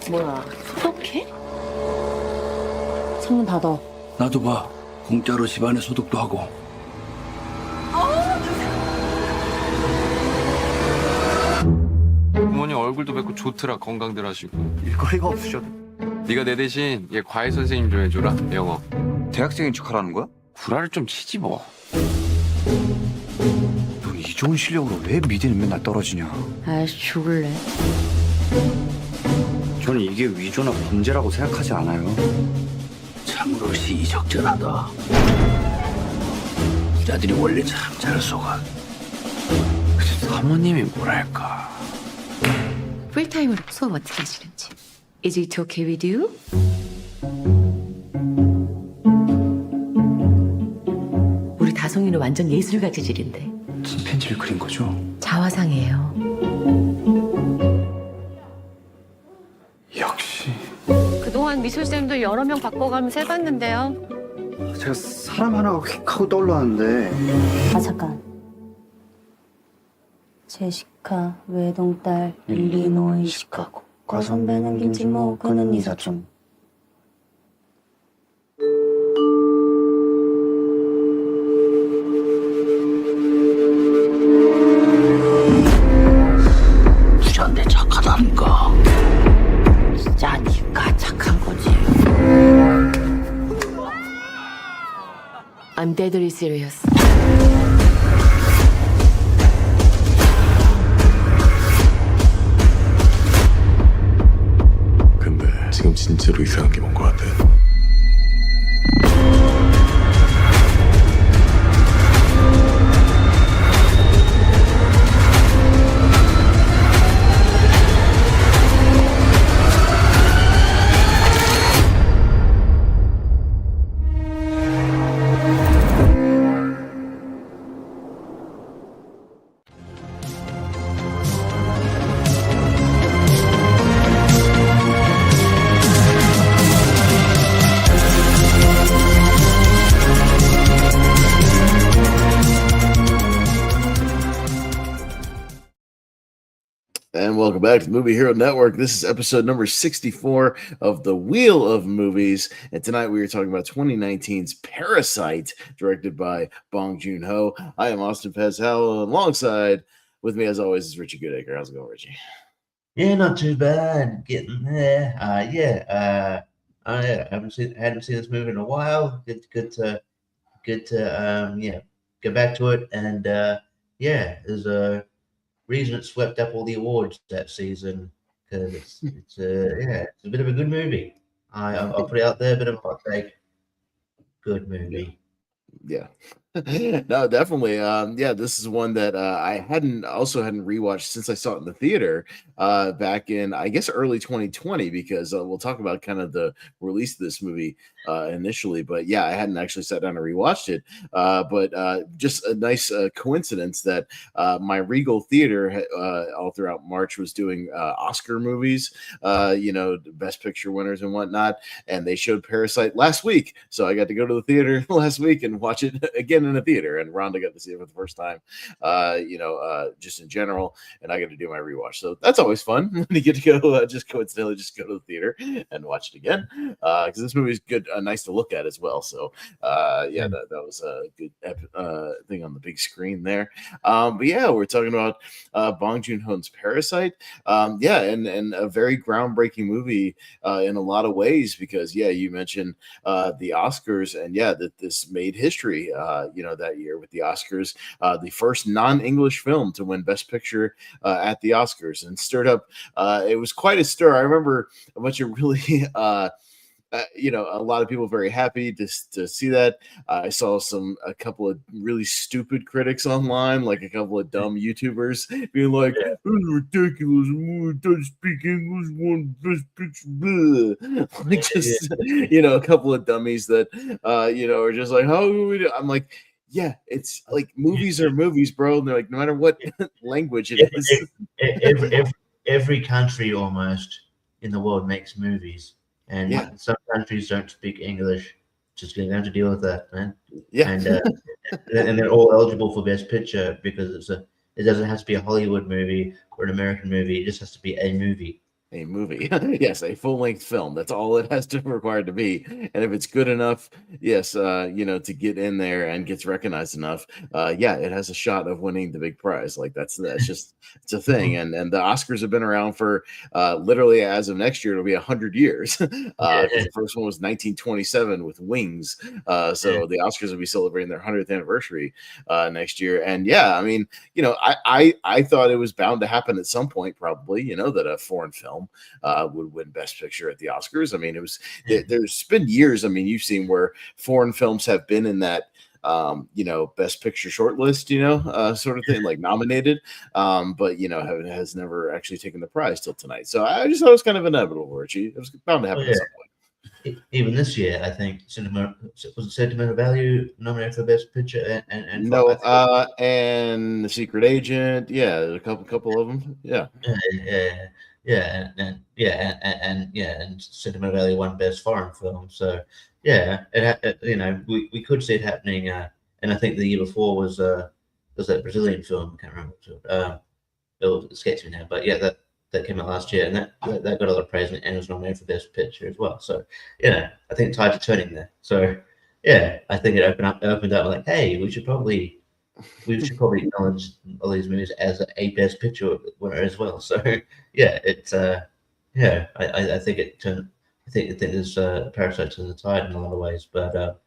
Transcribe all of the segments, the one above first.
뭐야, 소독해? 창문 닫아. 나도 봐. 공짜로 집안에 소독도 하고. 부모님 얼굴도 뵙고 좋더라. 건강들 하시고. 일거리가 없으셔도. 네가 내 대신 얘 과외 선생님 좀 해줘라. 영어. 대학생인 척하라는 거야? 구라를 좀 치지 뭐. 넌 이 좋은 실력으로 왜 미대는 맨날 떨어지냐? 아이씨, 죽을래. 저는 이게 위조나 범죄라고 생각하지 않아요. 참으로 시의적절하다. 기자들이 원래 참 잘 속아. 사모님이 뭐랄까. 풀타임으로 수업 어떻게 하시는지. Is it okay with you? 우리 다송이는 완전 예술가 재질인데. 침팬지를 그린 거죠? 자화상이에요. 역시. 그동안 미술쌤도 여러 명 바꿔가면서 해봤는데요. 제가 사람 하나가 휙 하고 떠올랐는데. 아 잠깐. 제시카 외동딸 일리노이 시카고 과선배는 김치모 그는 이사촌. 부자인데 착하다니까. 짜니까 착한 거지. I'm deadly serious. 근데 지금 진짜로 이상한 게 뭔 것 같아. And welcome back to the Movie Hero Network. This is episode number 64 of The Wheel of Movies. And tonight we are talking about 2019's Parasite, directed by Bong Joon-ho. I am Austin Pez Howell. Alongside with me, as always, is Richie Goodacre. How's it going, Richie? Yeah, not too bad. Getting there. I hadn't seen this movie in a while. Good to get back to it. And there's a reason it swept up all the awards that season because it's a bit of a good movie. I'll put it out there, a bit of a hot take. Good movie. Yeah. No, definitely. This is one that I hadn't rewatched since I saw it in the theater back in, I guess, early 2020, because we'll talk about kind of the release of this movie initially. But yeah, I hadn't actually sat down and rewatched it. But just a nice coincidence that my Regal Theater all throughout March was doing Oscar movies, Best Picture winners and whatnot. And they showed Parasite last week. So I got to go to the theater last week and watch it again in a theater, and Rhonda got to see it for the first time, just in general, and I got to do my rewatch. So that's always fun when you get to go just coincidentally just go to the theater and watch it again, because this movie is good, nice to look at as well. So that was a good thing on the big screen there. But yeah, we're talking about Bong Joon-ho's Parasite, and a very groundbreaking movie in a lot of ways, because you mentioned the Oscars, and that this made history that year with the Oscars, the first non-English film to win Best Picture at the Oscars, and stirred up. It was quite a stir. I remember a bunch of really, a lot of people very happy to see that. I saw a couple of really stupid critics online, like a couple of dumb YouTubers being like, "This is ridiculous. Movie doesn't speak English. One Best Picture." Blah. Like just a couple of dummies that are just like, "How do we do?" I'm like, yeah, it's like movies are movies, bro. And they're like, no matter what language it is. Every country almost in the world makes movies, and some countries don't speak English. Just going to have to deal with that, man. Yeah, and they're all eligible for Best Picture because it doesn't have to be a Hollywood movie or an American movie. It just has to be a movie. A movie. Yes, a full-length film. That's all it has to required to be. And if it's good enough, yes, to get in there and gets recognized enough, yeah, it has a shot of winning the big prize. Like that's just it's a thing. And the Oscars have been around for literally as of next year, it'll be 100 years. Because the first one was 1927 with Wings. So the Oscars will be celebrating their 100th anniversary next year. And yeah, I mean, I thought it was bound to happen at some point, probably, that a foreign film would win Best Picture at the Oscars. I mean, it was there's been years. I mean, you've seen where foreign films have been in that Best Picture shortlist, sort of thing, like nominated, but has never actually taken the prize till tonight. So I just thought it was kind of inevitable, Richie. It was bound to happen at some point. Even this year, I think Sentimental Value nominated for Best Picture and No, and The Secret Agent, yeah, a couple of them, yeah. And Sentimental Value won Best Foreign Film. So yeah, we could see it happening. And I think the year before was that Brazilian film. I can't remember. It escapes me now, but yeah, that came out last year, and that got a lot of praise and was nominated for Best Picture as well. So I think tides are turning there. So yeah, I think it opened up like, hey, we should probably acknowledge all these movies as a Best Picture winner as well. So yeah, it's I think it turned. I think this Parasite turned the tide in a lot of ways. But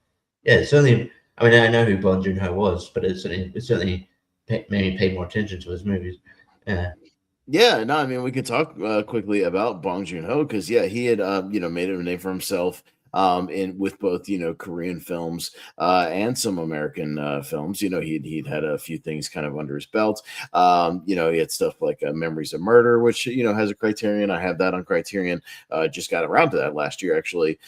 yeah, certainly. I mean, I know who Bong Joon-ho was, but it certainly made me pay more attention to his movies. Yeah, no, I mean, we could talk quickly about Bong Joon-ho because he had made a name for himself with both Korean films and some American films. He'd had a few things kind of under his belt. He had stuff like Memories of Murder, which has a Criterion. I have that on Criterion. Just got around to that last year, actually.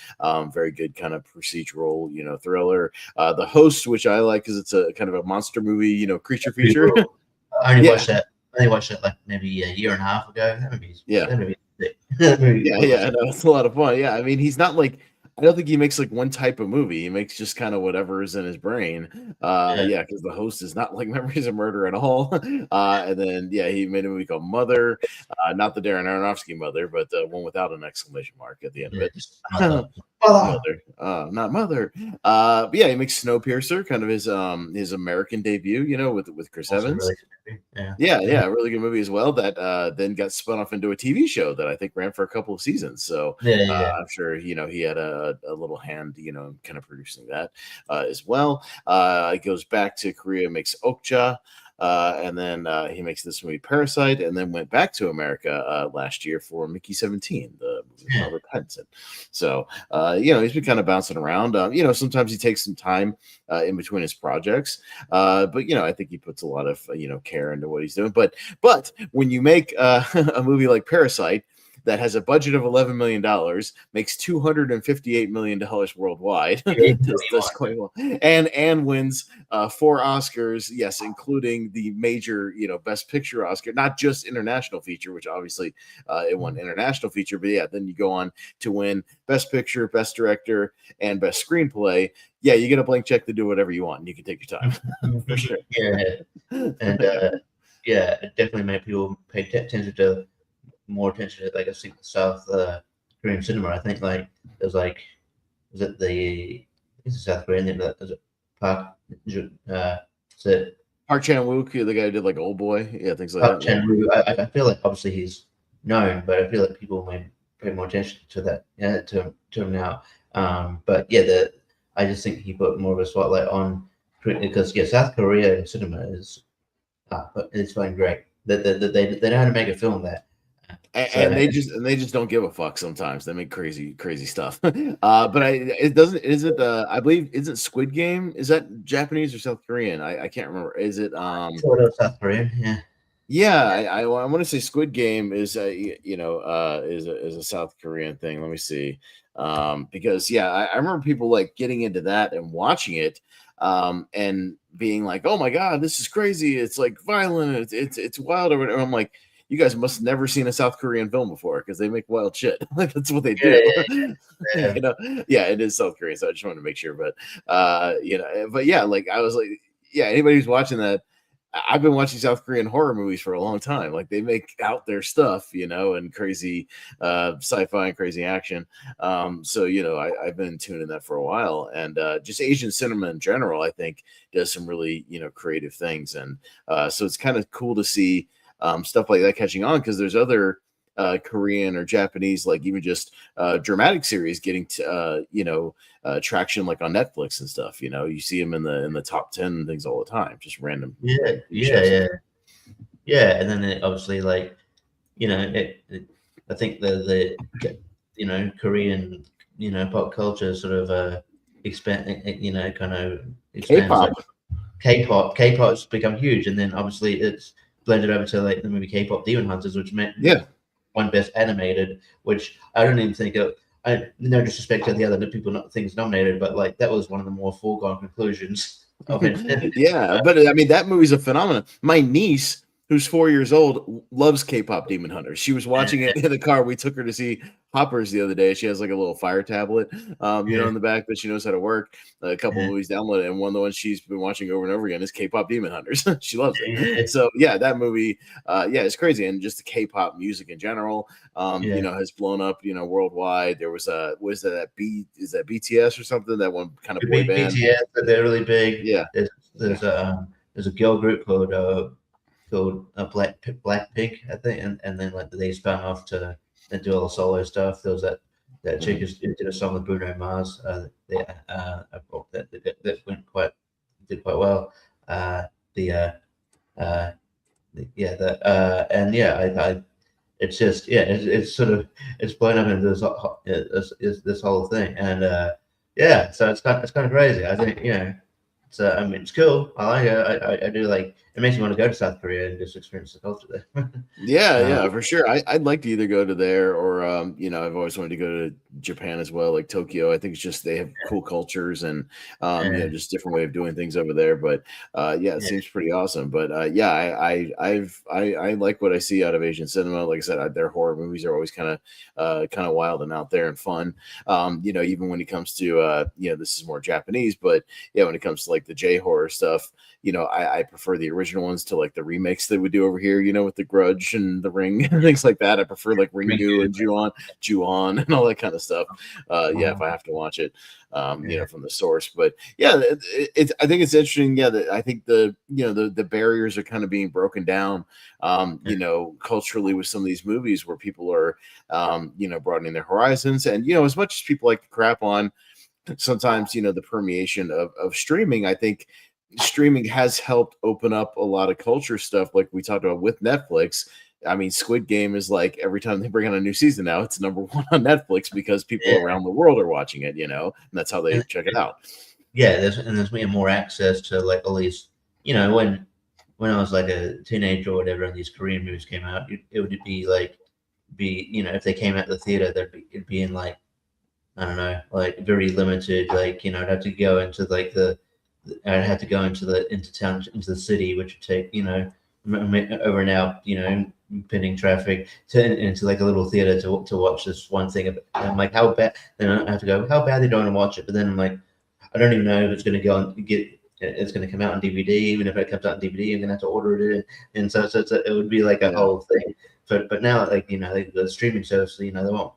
Very good kind of procedural thriller. The Host, which I like because it's a kind of a monster movie creature feature. I only watched that. Like maybe a year and a half ago. That movie's yeah, no, it's a lot of fun. Yeah, I mean, he's not like. I don't think he makes like one type of movie. He makes just kind of whatever is in his brain. Because The Host is not like Memories of Murder at all. And then he made a movie called Mother, not the Darren Aronofsky Mother, but the one without an exclamation mark at the end of it. Mother, not Mother. But he makes Snowpiercer, kind of his American debut, with Chris Evans. Really really good movie as well. That then got spun off into a TV show that I think ran for a couple of seasons. So I'm sure he had a little hand, kind of producing that as well. He goes back to Korea, makes Okja. And then he makes this movie Parasite, and then went back to America last year for Mickey 17, the movie Robert Pattinson. So he's been kind of bouncing around. Sometimes he takes some time in between his projects, but I think he puts a lot of care into what he's doing. But when you make a movie like Parasite that has a budget of $11 million, makes $258 million worldwide, does quite well, and wins 4 Oscars, yes, including the major, Best Picture Oscar, not just International Feature, which obviously it won International Feature, but then you go on to win Best Picture, Best Director, and Best Screenplay. Yeah, you get a blank check to do whatever you want, and you can take your time for sure. And it definitely made people pay more attention to, like, I think South Korean cinema. I think like there's like, is it South Korean name? Is it Park? Is it Park Chan-wook, the guy who did like Old Boy? Yeah, things like Park that. Chan-wook. I feel like obviously he's known, but I feel like people may pay more attention to that to him now. But I just think he put more of a spotlight on, because South Korea cinema is it's going great. They know how to make a film that. And they just don't give a fuck sometimes. They make crazy stuff. But I believe, isn't Squid Game, is that Japanese or South Korean? I can't remember. Is it South Korean? I want to say Squid Game is is a South Korean thing. Let me see. Because I remember people like getting into that and watching it and being like, oh my god, this is crazy, it's like violent, it's wild or whatever. I'm like, you guys must have never seen a South Korean film before, because they make wild shit. That's what they do. It is South Korean, so I just wanted to make sure. But like I was like, anybody who's watching that, I've been watching South Korean horror movies for a long time. Like they make out their stuff, and crazy sci-fi and crazy action. So I've been tuning that for a while, and just Asian cinema in general, I think, does some really creative things, and so it's kind of cool to see stuff like that catching on, because there's other Korean or Japanese, like even just dramatic series getting to traction, like on Netflix and stuff. You see them in the top 10 and things all the time, just random. Yeah. And then obviously, like, I think the Korean pop culture sort of expand, kind of expands. K-pop. Like K-pop's become huge, and then obviously it's blended over to like the movie K-pop Demon Hunters, which meant won Best Animated, which I don't even think of. No disrespect to the other people, not things nominated, but like that was one of the more foregone conclusions of it. Yeah, but I mean that movie's a phenomenon. My niece, who's 4 years old, loves K-pop Demon Hunters. She was watching it in the car. We took her to see Hoppers the other day. She has like a little fire tablet, in the back that she knows how to work. A couple of movies downloaded, and one of the ones she's been watching over and over again is K-pop Demon Hunters. She loves it. So yeah, that movie, it's crazy, and just the K-pop music in general, has blown up, worldwide. There was is that BTS or something? That one kind of boy band. BTS, but they're really big. Yeah, there's a girl group called Blackpink, I think, and then like they spun off to and do all the solo stuff. There was that chick who did a song with Bruno Mars. That did quite well. It's just it's sort of it's blown up into this whole thing, and so it's kind of crazy. I think I mean, it's cool. I like it. I do like. It makes me want to go to South Korea and just experience the culture there. Yeah, for sure. I'd like to either go to there or I've always wanted to go to Japan as well, like Tokyo. I think it's just they have cool cultures and just different way of doing things over there. But it seems pretty awesome. But I like what I see out of Asian cinema. Like I said, their horror movies are always kind of wild and out there and fun. Even when it comes to this is more Japanese, but when it comes to like the J horror stuff, I prefer the original ones to like the remakes they would do over here, with the Grudge and the Ring and things like that. I prefer like Ringu and Ju-on and all that kind of stuff. If I have to watch it, from the source. But I think it's interesting. That I think the barriers are kind of being broken down, culturally with some of these movies where people are, broadening their horizons. And, as much as people like to crap on sometimes, the permeation of streaming, I think streaming has helped open up a lot of culture stuff, like we talked about with Netflix. I mean, Squid Game is like every time they bring out a new season now, it's number one on Netflix because people around the world are watching it, and that's how they check it out. Yeah, there's more access to like all these, when I was like a teenager or whatever, and these Korean movies came out, it would be if they came out the theater, it'd be in like, I don't know, like very limited, like I'd have to go into like I'd have to go into town, into the city, which would take, over an hour, pending traffic into like a little theater to watch this one thing. And I'm like, how bad? Then I have to go, how badly do I want to watch it? But then I'm like, I don't even know if it's going to it's going to come out on DVD. Even if it comes out on DVD, I'm going to have to order it in. And so it would be like a whole thing. But now, like, the streaming service, they won't,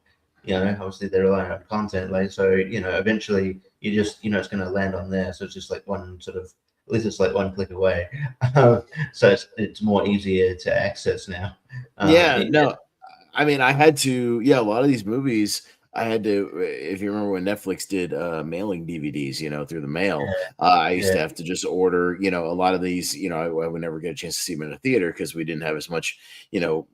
obviously they're relying on content. Like, so, eventually you just, it's going to land on there. So it's just like one sort of, at least it's like one click away. So it's more easier to access now. I mean, I had to, a lot of these movies, I had to, if you remember when Netflix did mailing DVDs, through the mail, I used to have to just order, a lot of these, I would never get a chance to see them in a theater because we didn't have as much,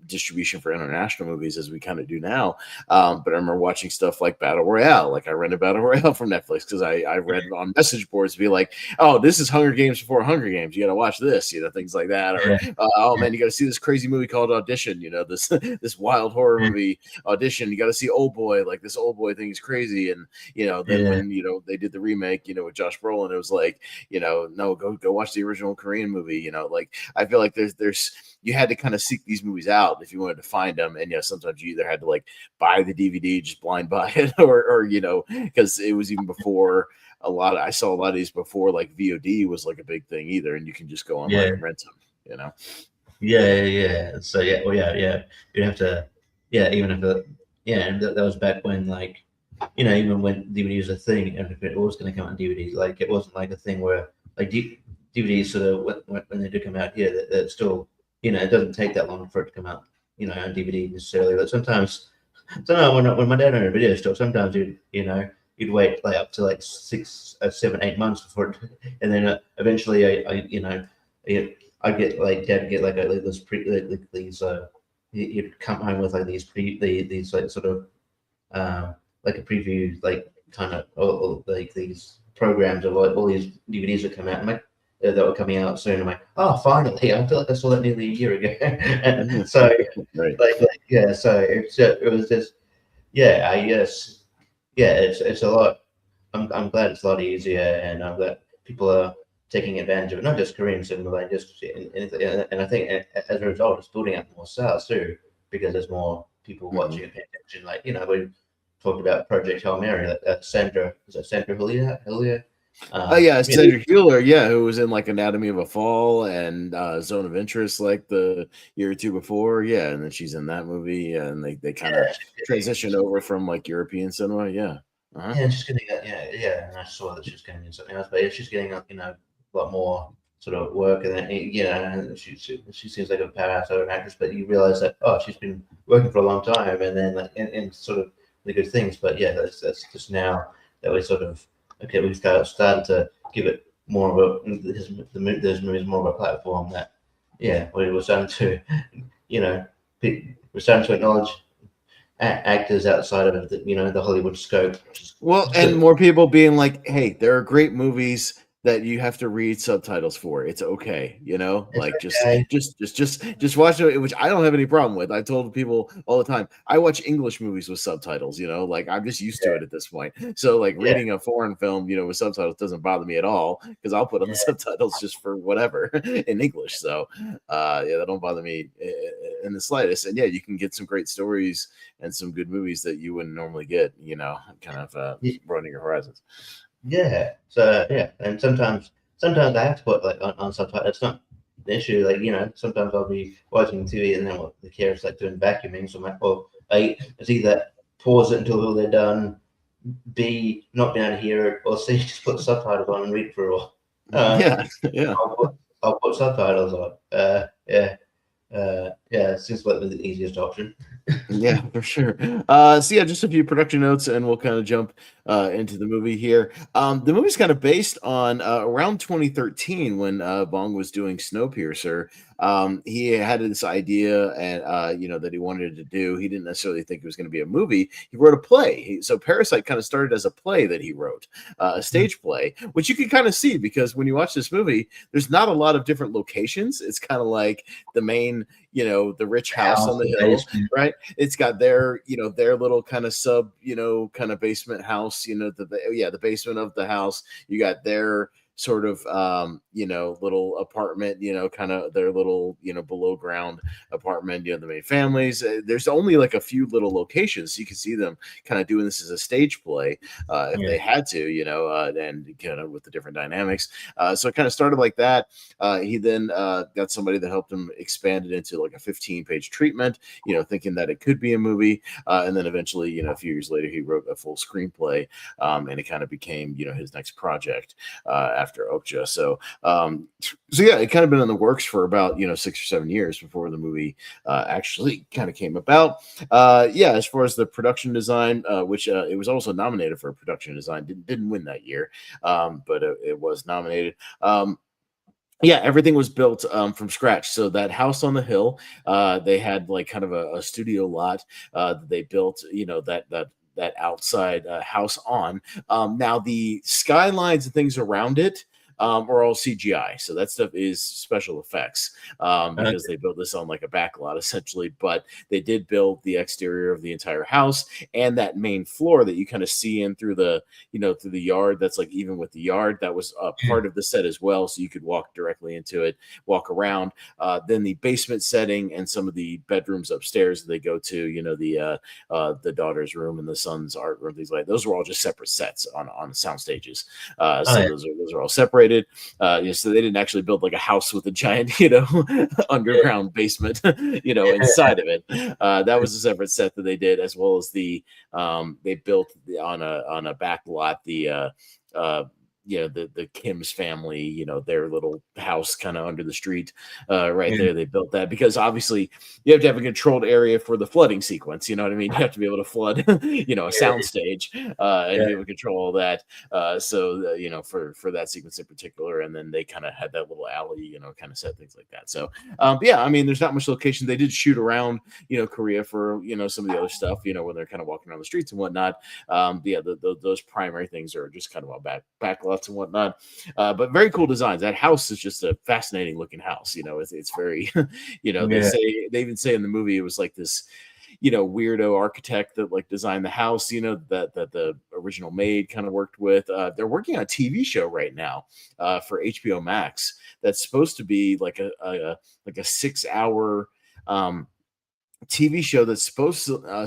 distribution for international movies as we kind of do now. But I remember watching stuff like Battle Royale. Like I rented Battle Royale from Netflix because I read on message boards to be like, oh, this is Hunger Games before Hunger Games. You got to watch this, things like that. Or, oh man, you got to see this crazy movie called Audition, this wild horror movie Audition. You got to see Old Boy, like this Old Boy thing is crazy. And then when they did the remake with Josh Brolin, it was like no, go watch the original Korean movie. Like I feel like there's you had to kind of seek these movies out if you wanted to find them, and sometimes you either had to like buy the DVD, just blind buy it, or because it was even before I saw a lot of these before like VOD was like a big thing either, and you can just go online and rent them. Yeah. So yeah, well, yeah. You'd have to, yeah. Even if and that was back when, like, even when DVD was a thing, and if it was going to come out on DVD, like, it wasn't like a thing where, like, DVDs sort of when they do come out here, that still, it doesn't take that long for it to come out, on DVD necessarily. But sometimes when my dad owned a video store, sometimes you'd wait like up to like 6, 7, 8 months before it, and then eventually I'd get like dad would get like these you'd come home with like these like sort of like a preview, like kind of like these programs of like all these DVDs that come out. That were coming out soon. I'm like, oh, finally! I feel like I saw that nearly a year ago. And so, Right. yeah. So it was just, yeah. I guess, yeah. It's a lot. I'm glad it's a lot easier, and I'm glad people are taking advantage of it. Not just Korean cinema, but just anything. And I think as a result, it's building up more sales too, because there's more people watching and paying attention. Like, we talked about Project Hail Mary. Sandra Hillier? Yeah, Sandra Hewler, who was in like Anatomy of a Fall and Zone of Interest like the year or two before. Yeah, and then she's in that movie, and they kind of transitioned over from like European cinema. Yeah. Uh-huh. Yeah, she's getting and I saw that she was getting in something else, but she's getting a lot more sort of work, and then and she seems like a powerhouse of an actress, but you realize that she's been working for a long time, and then like in sort of the good things, but yeah, that's just now that we sort of we've started to give it more of those movies more of a platform that we're starting to we're starting to acknowledge actors outside of the Hollywood scope. Well, and more people being like, hey, there are great movies that you have to read subtitles for. It's okay, like okay. just watch it, which I don't have any problem with. I told people all the time, I watch English movies with subtitles, like I'm just used to it at this point. So like reading a foreign film, with subtitles doesn't bother me at all, because I'll put on the subtitles just for whatever in English. So that don't bother me in the slightest. And you can get some great stories and some good movies that you wouldn't normally get, kind of broadening your horizons. Yeah. So and sometimes I have to put like on subtitles. It's not an issue. Like sometimes I'll be watching TV and then the carers like doing vacuuming. So I'm like, well, it's either pause it until they're done, B, not be able to hear it, or C, just put subtitles on and read it for a while. I'll put subtitles on. It seems like the easiest option. Yeah, for sure. So just a few production notes, and we'll kind of jump into the movie here. The movie's kind of based on around 2013 when Bong was doing Snowpiercer. He had this idea, and that he wanted to do. He didn't necessarily think it was going to be a movie. He wrote a play. So Parasite kind of started as a play that he wrote, a stage play, which you can kind of see because when you watch this movie, there's not a lot of different locations. It's kind of like the main, the rich house on the hill, right? It's got their little kind of sub, kind of basement house, the basement of the house. You got their sort of little apartment, kind of their little below ground apartment, the main families. There's only like a few little locations, so you can see them kind of doing this as a stage play if they had to, and kind of with the different dynamics. So it kind of started like that. He then got somebody that helped him expand it into like a 15-page treatment, thinking that it could be a movie, and then eventually, a few years later, he wrote a full screenplay, and it kind of became his next project after Okja. So it kind of been in the works for about 6 or 7 years before the movie actually kind of came about. As far as the production design, which it was also nominated for production design, didn't win that year, but it was nominated. Everything was built from scratch. So that house on the hill, they had like kind of a studio lot that they built, that outside house on. Now the skylines and things around it are all CGI. So that stuff is special effects because they built this on like a back lot essentially, but they did build the exterior of the entire house and that main floor that you kind of see in through the, through the yard. That's like even with the yard, that was part of the set as well. So you could walk directly into it, walk around. Then the basement setting and some of the bedrooms upstairs that they go to, the daughter's room and the son's art room, things like that. Those were all just separate sets on sound stages. Those are all separated. upgraded. So they didn't actually build like a house with a giant, underground basement, inside of it. That was a separate set that they did, as well as they built on a back lot the Kim's family, their little house kind of under the street right there. They built that because obviously you have to have a controlled area for the flooding sequence. You know what I mean? You have to be able to flood, a sound stage and be able to control all that. For that sequence in particular. And then they kind of had that little alley, kind of set things like that. So, there's not much location. They did shoot around, Korea for, some of the other stuff, when they're kind of walking around the streets and whatnot. Those primary things are just kind of on back lots and whatnot. But very cool designs. That house is just a fascinating looking house. It's very, they even say in the movie it was like this, weirdo architect that like designed the house, that the original maid kind of worked with. They're working on a TV show right now for HBO Max that's supposed to be like a 6-hour TV show that's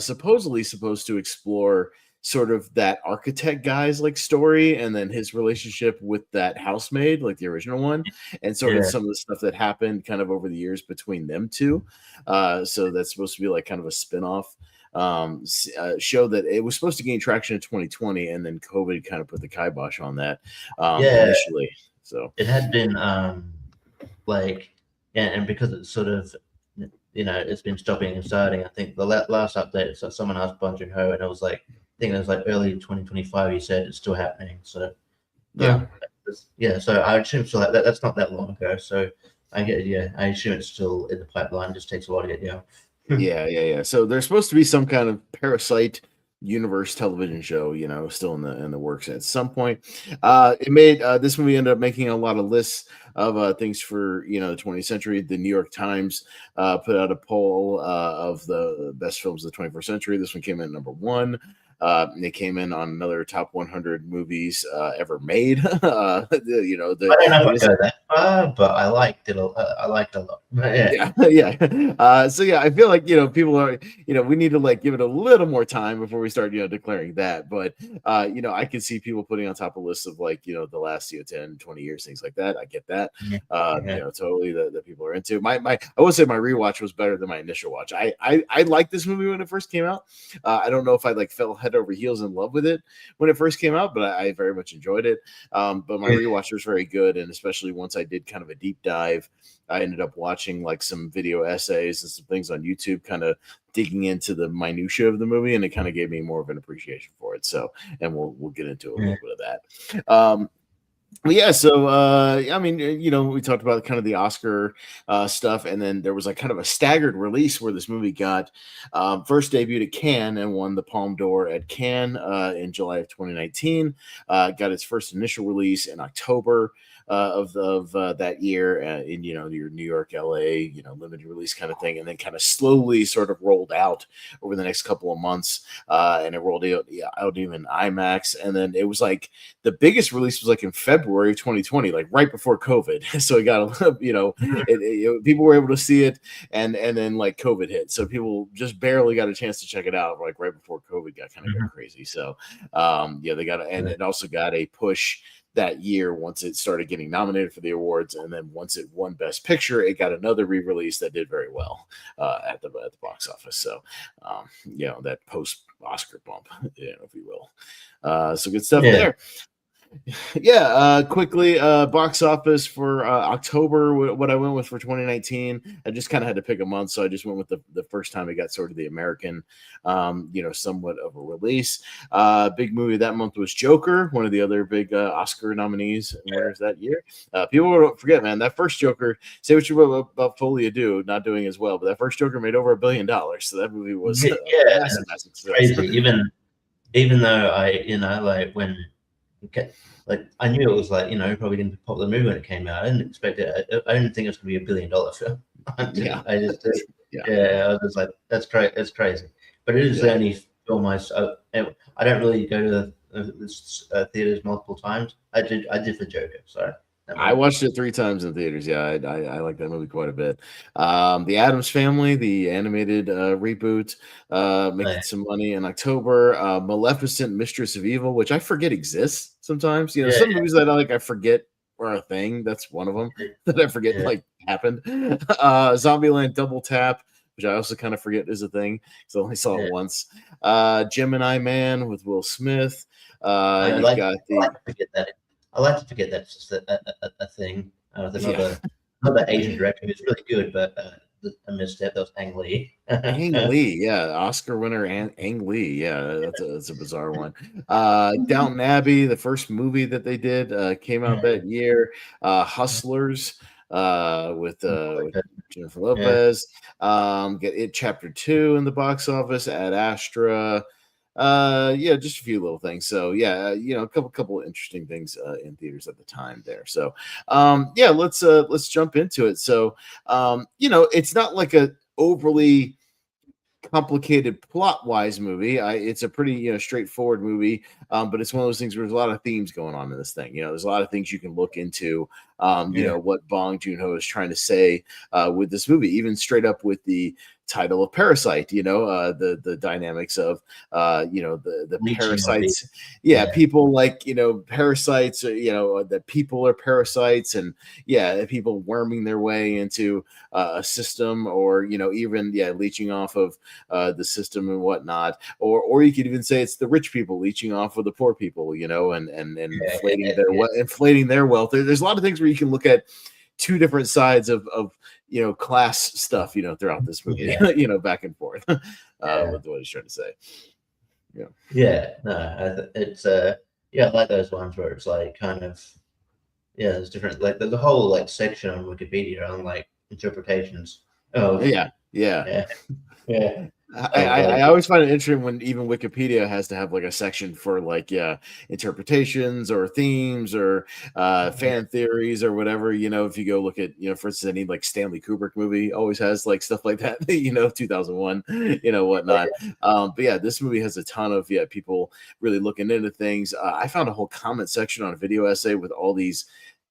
supposedly supposed to explore sort of that architect guy's like story and then his relationship with that housemaid, like the original one, and sort of some of the stuff that happened kind of over the years between them two. So that's supposed to be like kind of a spin-off show that it was supposed to gain traction in 2020, and then COVID kind of put the kibosh on that initially. So it had been and because it's sort of it's been stopping and starting. I think the last update, so someone asked Bong Joon-ho, and it was like, I think it was like early 2025. He said it's still happening. So so I assume so. That's not that long ago. So I assume it's still in the pipeline. It just takes a while to get down. Yeah. So there's supposed to be some kind of Parasite universe television show, still in the works at some point. It made this movie ended up making a lot of lists of things for the 20th century. The New York Times put out a poll of the best films of the 21st century. This one came in number 1. It came in on another top 100 movies ever made. I don't know if I go that far, but I liked it. I liked it a lot. So I feel like people are we need to like give it a little more time before we start declaring that. But I can see people putting on top of lists of like the last 10, 20 years, things like that. I get that. Totally that people are into. I would say my rewatch was better than my initial watch. I liked this movie when it first came out. I don't know if I like fell head over heels in love with it when it first came out, but I very much enjoyed it. But my rewatch was very good, and especially once I did kind of a deep dive, I ended up watching like some video essays and some things on YouTube, kind of digging into the minutia of the movie, and it kind of gave me more of an appreciation for it. So, and we'll get into a little bit of that. We talked about kind of the Oscar stuff, and then there was like kind of a staggered release where this movie got first debuted at Cannes and won the Palme d'Or at Cannes in July of 2019. Got its first initial release in October of that year in your New York, LA, limited release kind of thing, and then kind of slowly sort of rolled out over the next couple of months, and it rolled out even IMAX, and then it was like the biggest release was like in February of 2020, like right before COVID. So it got people were able to see it, and then like COVID hit, so people just barely got a chance to check it out like right before COVID got kind of got crazy. So they got and it also got a push that year once it started getting nominated for the awards, and then once it won Best Picture, it got another re-release that did very well at the box office. So that post-Oscar bump, if you will. So good stuff there. Quickly, box office for October, what I went with for 2019, I just kind of had to pick a month, so I just went with the first time it got sort of the American, somewhat of a release. Big movie that month was Joker, one of the other big Oscar nominees and winners that year. People will forget, man, that first Joker, say what you will about Folie à Deux not doing as well, but that first Joker made over $1 billion, so that movie was massive success. Crazy. Even though I knew it was probably going to be a popular movie when it came out. I didn't expect it. I didn't think it was going to be $1 billion film. I was like, that's crazy. But it is the only film I don't really go to the theaters multiple times. I did for Joker. So I watched it 3 times in theaters. Yeah, I like that movie quite a bit. The Addams Family, the animated reboot, making some money in October. Maleficent, Mistress of Evil, which I forget exists sometimes. Some movies that I forget are a thing. That's one of them that I forget Yeah. like happened. Zombieland Double Tap, which I also kind of forget is a thing because I only saw it once. Gemini Man with Will Smith. You've got I like to forget that. I like to forget that's just a thing. With another Asian director who's really good, but a misstep. That was Ang Lee. Ang Lee, yeah, Oscar winner Ang Lee, yeah, that's a bizarre one. Downton Abbey, the first movie that they did, came out that year. Hustlers, with Jennifer Lopez. Get It Chapter 2 in the box office. Ad Astra. Yeah, just a few little things. So yeah, a couple of interesting things in theaters at the time there. So yeah, let's jump into it. So it's not like a overly complicated plot wise movie. It's a pretty straightforward movie, but it's one of those things where there's a lot of themes going on in this thing. There's a lot of things you can look into. What Bong Joon-ho is trying to say with this movie, even straight up with the title of Parasite. The dynamics of the parasites. People like parasites. That people are parasites, and people worming their way into a system, or even leeching off of the system and whatnot, or you could even say it's the rich people leeching off of the poor people, and inflating their wealth. There's a lot of things where you can look at two different sides of class stuff, throughout this movie, back and forth with what he's trying to say. It's I like those ones where it's like kind of there's different, like there's a whole like section on Wikipedia on like interpretations. I always find it interesting when even Wikipedia has to have like a section for like interpretations or themes or fan theories or whatever. If you go look at for instance any like Stanley Kubrick movie always has like stuff like that. 2001, whatnot. But yeah, this movie has a ton of people really looking into things. I found a whole comment section on a video essay with all these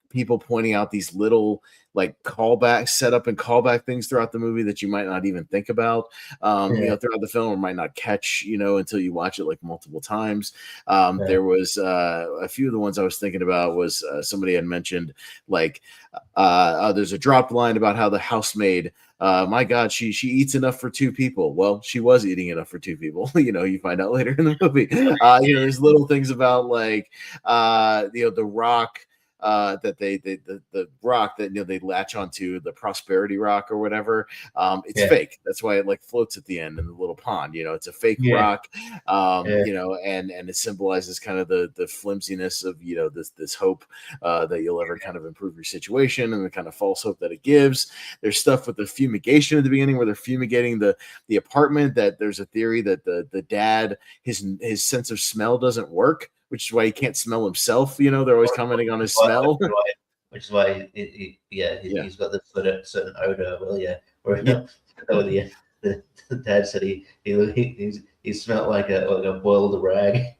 people pointing out these little like callback setup and callback things throughout the movie that you might not even think about throughout the film, or might not catch until you watch it like multiple times. There was a few of the ones I was thinking about was somebody had mentioned like there's a dropped line about how the housemaid, my God, she eats enough for two people. Well, she was eating enough for two people. You find out later in the movie. There's little things about like the rock. That the rock that they latch onto, the prosperity rock or whatever, it's fake. That's why it like floats at the end in the little pond. It's a fake rock. And it symbolizes kind of the flimsiness of this hope that you'll ever kind of improve your situation, and the kind of false hope that it gives. There's stuff with the fumigation at the beginning where they're fumigating the apartment, that there's a theory that the dad, his sense of smell doesn't work, which is why he can't smell himself. They're always commenting on his smell. Which is why he's got this certain odor. Well, the dad said he smelled like a boiled rag.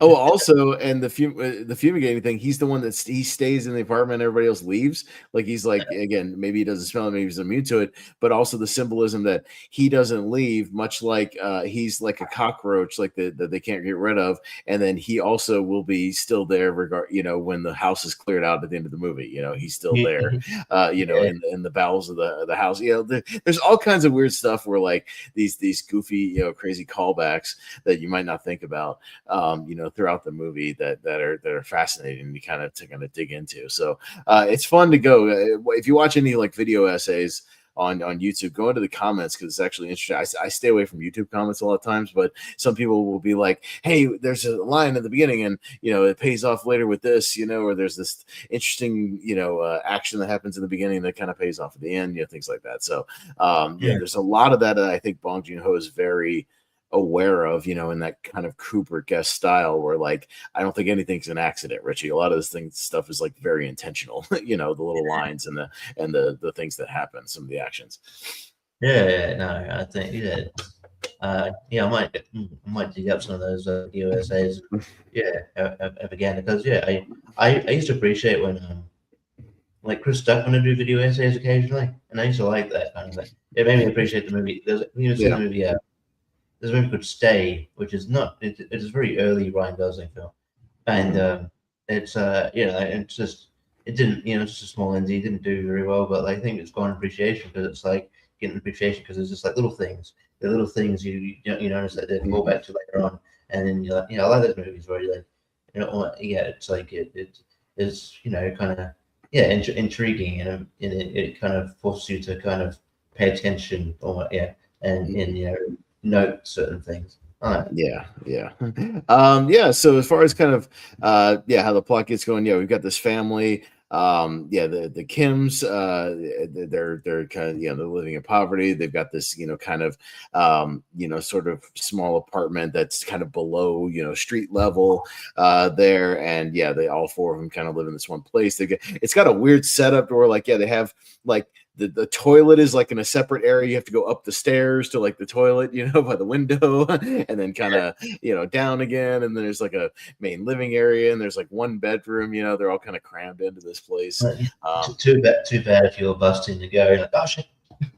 Oh, also, and the fumigating thing, he's the one that he stays in the apartment, everybody else leaves. Like he's like, again, maybe he doesn't smell it, maybe he's immune to it, but also the symbolism that he doesn't leave, much like he's like a cockroach, like that they can't get rid of, and then he also will be still there when the house is cleared out at the end of the movie. He's still there in the bowels of the house. There's all kinds of weird stuff where like these goofy crazy callbacks that you might not think about throughout the movie that are fascinating to kind of dig into. So it's fun to go if you watch any like video essays on YouTube, go into the comments, because it's actually interesting. I stay away from YouTube comments a lot of times, but some people will be like, hey, there's a line at the beginning and it pays off later with this, or there's this interesting action that happens in the beginning that kind of pays off at the end, things like that. So there's a lot of that I think Bong Joon-ho is very aware of, in that kind of Kubrick-esque style, where like I don't think anything's an accident, Richie. A lot of this stuff is like very intentional. The little lines and the things that happen, some of the actions. I think I might dig up some of those video essays. Again, because I used to appreciate when like Chris Duckman would do video essays occasionally, and I used to like that kind of thing. It made me appreciate the movie. There's a movie. There's a movie called Stay, which is not. It is a very early Ryan Gosling film, and it's it's just it didn't it's just a small indie, it didn't do very well, but like, I think it's gone appreciation because it's like getting appreciation because it's just like little things, the little things you notice that they fall back to later on, and then you're like, I like those movies where you're like, it's like it is kind of intriguing, and it kind of forces you to kind of pay attention and note certain things. Yeah. So as far as kind of how the plot gets going, we've got this family. The Kims, they're kind of they're living in poverty. They've got this kind of sort of small apartment that's kind of below street level there, and they all four of them kind of live in this one place. It's got a weird setup where they have like the toilet is like in a separate area. You have to go up the stairs to like the toilet, by the window, and then kind of, down again. And then there's like a main living area, and there's like one bedroom. They're all kind of crammed into this place. Too bad if you're busting to go. Like, oh shit.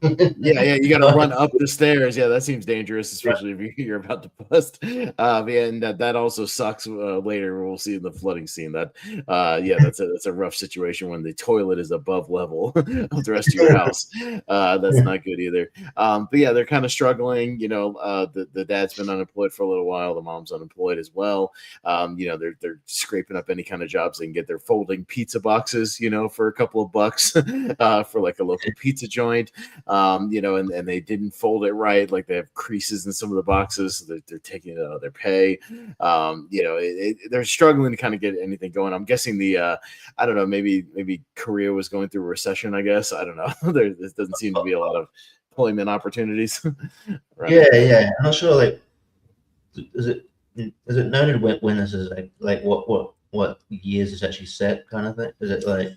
You got to run up the stairs. That seems dangerous, especially if you're about to bust. And that also sucks. Later we'll see in the flooding scene that that's a rough situation when the toilet is above level of the rest of your house. That's not good either. But they're kind of struggling. The dad's been unemployed for a little while. The mom's unemployed as well. They're scraping up any kind of jobs they can get. They're folding pizza boxes, for a couple of bucks for like a local pizza joint. And they didn't fold it right. Like they have creases in some of the boxes. So they're taking it out of their pay. They're struggling to kind of get anything going. I'm guessing I don't know, maybe Korea was going through a recession, I guess. I don't know. There doesn't seem to be a lot of employment opportunities. Right? Yeah. I'm not sure, like, is it noted when this is like what years is actually set kind of thing? Is it like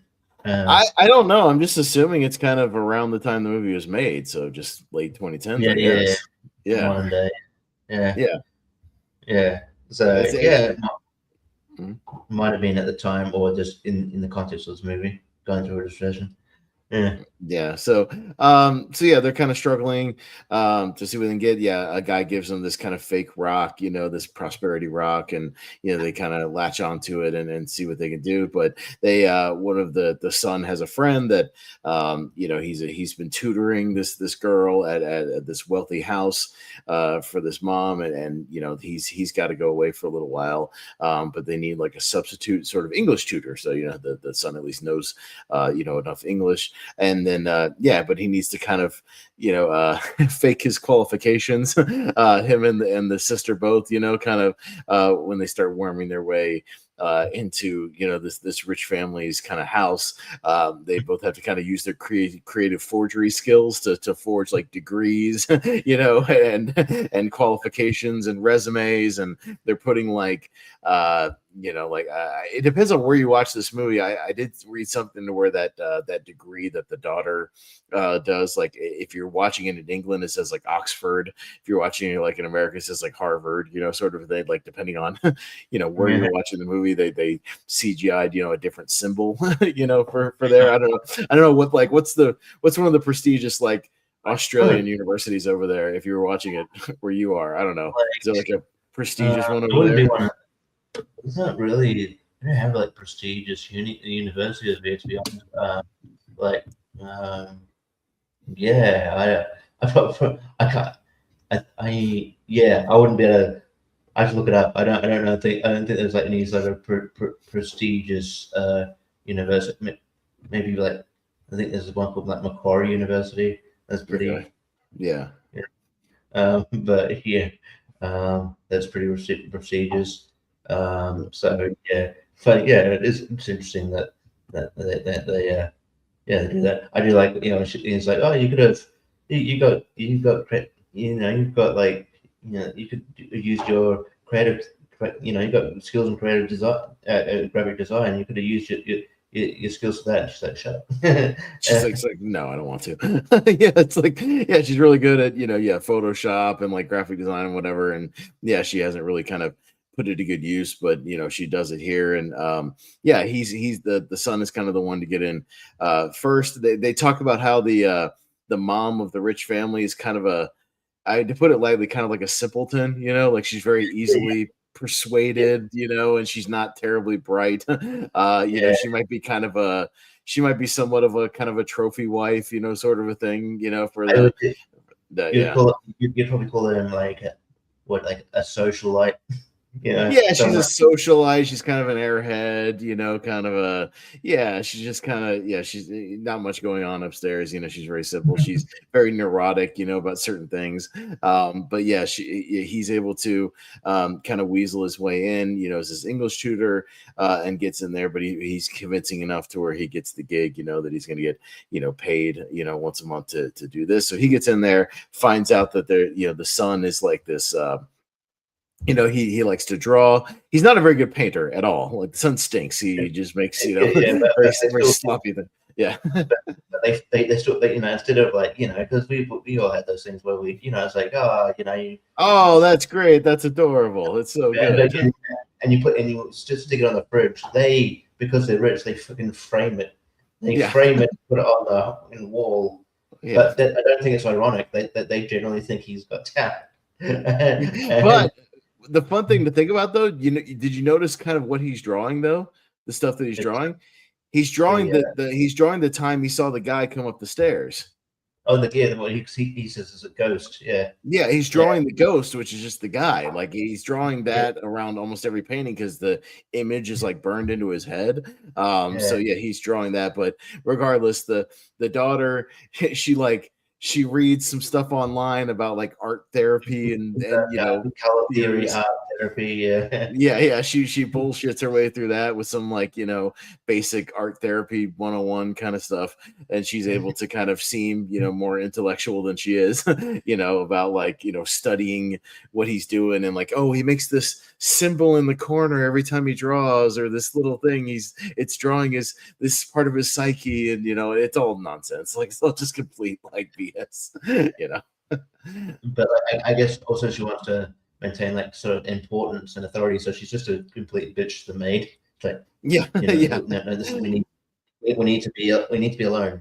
I don't know. I'm just assuming it's kind of around the time the movie was made, so just late 2010. Yeah. One day. Yeah. So might have been at the time, or just in the context of this movie going through a recession. So they're kind of struggling to see what they can get. A guy gives them this kind of fake rock, this prosperity rock, and they kind of latch onto it and see what they can do. But they one of the son has a friend that he's been tutoring this girl at this wealthy house for this mom, and he's got to go away for a little while, but they need like a substitute sort of English tutor, so the son at least knows enough English. And then but he needs to kind of fake his qualifications, him and the sister both, kind of when they start worming their way into this rich family's kind of house. They both have to kind of use their creative forgery skills to forge like degrees, and qualifications and resumes, and they're putting like it depends on where you watch this movie. I did read something to where that degree that the daughter does, like if you're watching it in England, it says like Oxford. If you're watching it like in America, it says like Harvard, sort of thing, like depending on where you're watching the movie, they CGI'd a different symbol for there. I don't know what's one of the prestigious like Australian universities over there, if you were watching it where you are. I don't know, is there like a prestigious one over there? It's not really. I don't have like prestigious universities here, to be honest. I wouldn't be able to. I have to look it up. I don't know. I don't think there's like any sort of prestigious university. Maybe like I think there's one called like Macquarie University. That's pretty. Okay. Yeah. But that's pretty prestigious. It's interesting that they do that. I do like it's like, oh, you could have you got you've got like you could use your creative you got skills in creative design, graphic design. You could have used your skills for that. And she's like, shut up. She's like, no, I don't want to. It's like, she's really good at Photoshop and like graphic design and whatever, and she hasn't really kind of put it to good use, but she does it here. And he's the son is kind of the one to get in first. They talk about how the mom of the rich family is kind of to put it lightly, kind of like a simpleton, like she's very easily persuaded, and she's not terribly bright. She might be she might be somewhat of a kind of a trophy wife, sort of a thing, for I the you'd call it, you'd probably call it like like a socialite. Yeah, she's a somewhere. socialite. She's kind of an airhead, kind of she's just kind of, she's not much going on upstairs. She's very simple. She's very neurotic, about certain things. But yeah, he's able to kind of weasel his way in, as his English tutor and gets in there, but he's convincing enough to where he gets the gig, that he's going to get, paid, once a month to do this. So he gets in there, finds out that the son is like this, he likes to draw. He's not a very good painter at all. Like the son stinks. He just makes very sloppy thing. Yeah. But they still instead of like because we all had those things where we it's like oh, that's great, that's adorable, it's so good. And you just stick it on the fridge. Because they're rich, they fucking frame it. They frame it, put it on the wall. Yeah. But I don't think it's ironic that they generally think he's got talent. But the fun thing to think about, though, did you notice kind of what he's drawing, though? The stuff that he's drawing? He's drawing he's drawing the time he saw the guy come up the stairs. Oh, he says is a ghost. Yeah. Yeah, he's drawing the ghost, which is just the guy. Like he's drawing that around almost every painting because the image is like burned into his head. So yeah, he's drawing that. But regardless, the daughter, she reads some stuff online about like art therapy and color theory, art therapy. Yeah. She bullshits her way through that with some basic art therapy 101 kind of stuff, and she's able to kind of seem more intellectual than she is, about studying what he's doing and he makes this symbol in the corner every time he draws, or this little thing it's drawing is this part of his psyche, and it's all nonsense, it's all just complete BS. But I guess also she wants to maintain sort of importance and authority, so she's just a complete bitch to the maid. It's no, we need to be alone.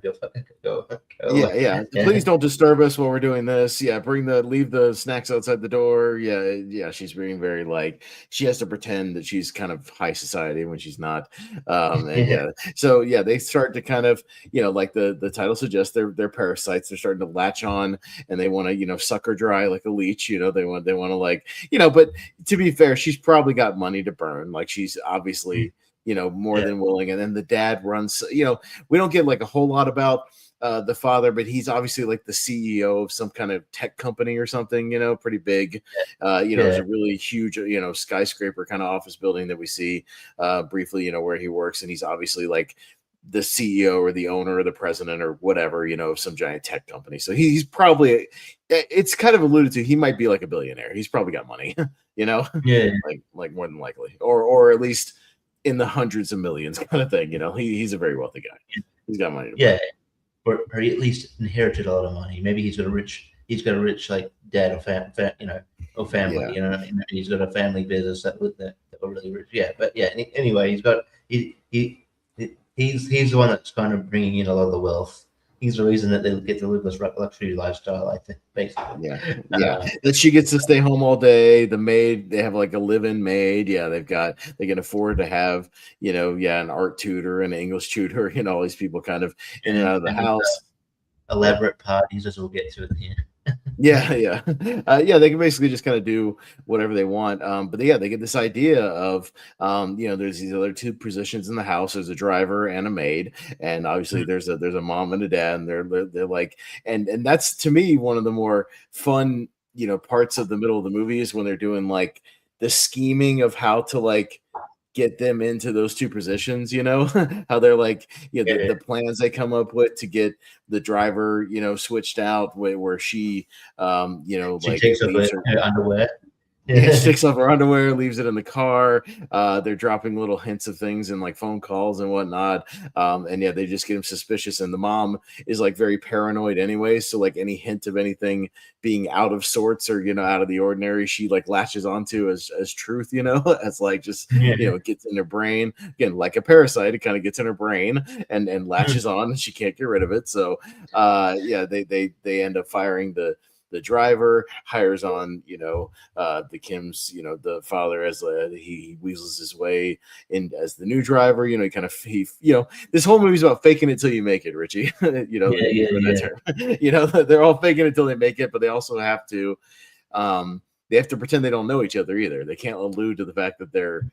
Go. Yeah. Please don't disturb us while we're doing this. Yeah, leave the snacks outside the door. Yeah. She's being very she has to pretend that she's kind of high society when she's not. So yeah, they start to kind of like the title suggests, they're parasites. They're starting to latch on, and they want to suck her dry like a leech. They want to but to be fair, she's probably got money to burn. She's obviously more than willing. And then the dad runs, we don't get a whole lot about the father, but he's obviously the CEO of some kind of tech company or something, pretty big. It's a really huge, skyscraper kind of office building that we see briefly, where he works. And he's obviously the CEO or the owner or the president or whatever, of some giant tech company. So he's probably, it's kind of alluded to, he might be a billionaire. He's probably got money, more than likely, or at least in the hundreds of millions kind of thing. He's a very wealthy guy. He's got money. Or he at least inherited a lot of money. Maybe he's got a rich dad or family. He's got a family business that were really rich. Anyway, he's the one that's kind of bringing in a lot of the wealth. He's the reason that they get to live this luxury lifestyle, I think, basically. That she gets to stay home all day. The maid, they have a live-in maid. They can afford to have, an art tutor and an English tutor, all these people kind of in and out of the house. Elaborate parties, as we'll get to it here. They can basically just kind of do whatever they want. But they get this idea of, there's these other two positions in the house. There's a driver and a maid, and obviously there's a mom and a dad, and they're and that's to me one of the more fun parts of the middle of the movie is when they're doing the scheming of how to get them into those two positions, how they're the plans they come up with to get the driver, switched out where she, she takes off her underwear. She takes off her underwear, leaves it in the car. They're dropping little hints of things in phone calls and whatnot. They just get him suspicious. And the mom is very paranoid anyway. So any hint of anything being out of sorts or, out of the ordinary, she latches onto as truth, as gets in her brain. Again, like a parasite, it kind of gets in her brain and latches on, and she can't get rid of it. So they end up firing the the driver, hires on, the Kim's, the father as he weasels his way in as the new driver. He kind of this whole movie's about faking it till you make it, Richie. That term. They're all faking it till they make it, but they also have to they have to pretend they don't know each other either. They can't allude to the fact that they're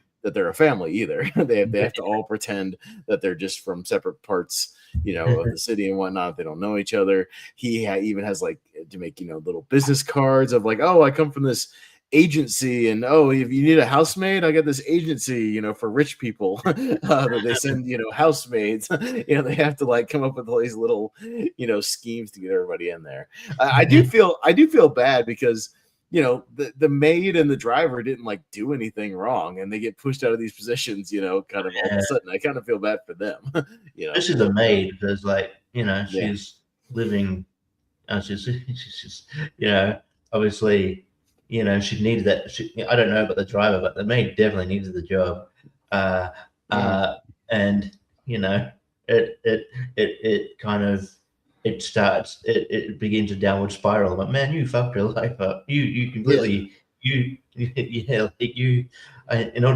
a family either. they have to all pretend that they're just from separate parts, of the city and whatnot. They don't know each other. He even has like to make little business cards of like, oh, I come from this agency, and oh, if you need a housemaid, I got this agency, for rich people that they send, housemaids. They have to like come up with all these little, schemes to get everybody in there. I do feel bad because the maid and the driver didn't like do anything wrong, and they get pushed out of these positions, kind of all of a sudden. I kind of feel bad for them. Especially the maid, because like, she's living, she's just, obviously, she needed that. I don't know about the driver, but the maid definitely needed the job. And it kind of, it begins a downward spiral. I'm like, man, you fucked her life up. You completely, in order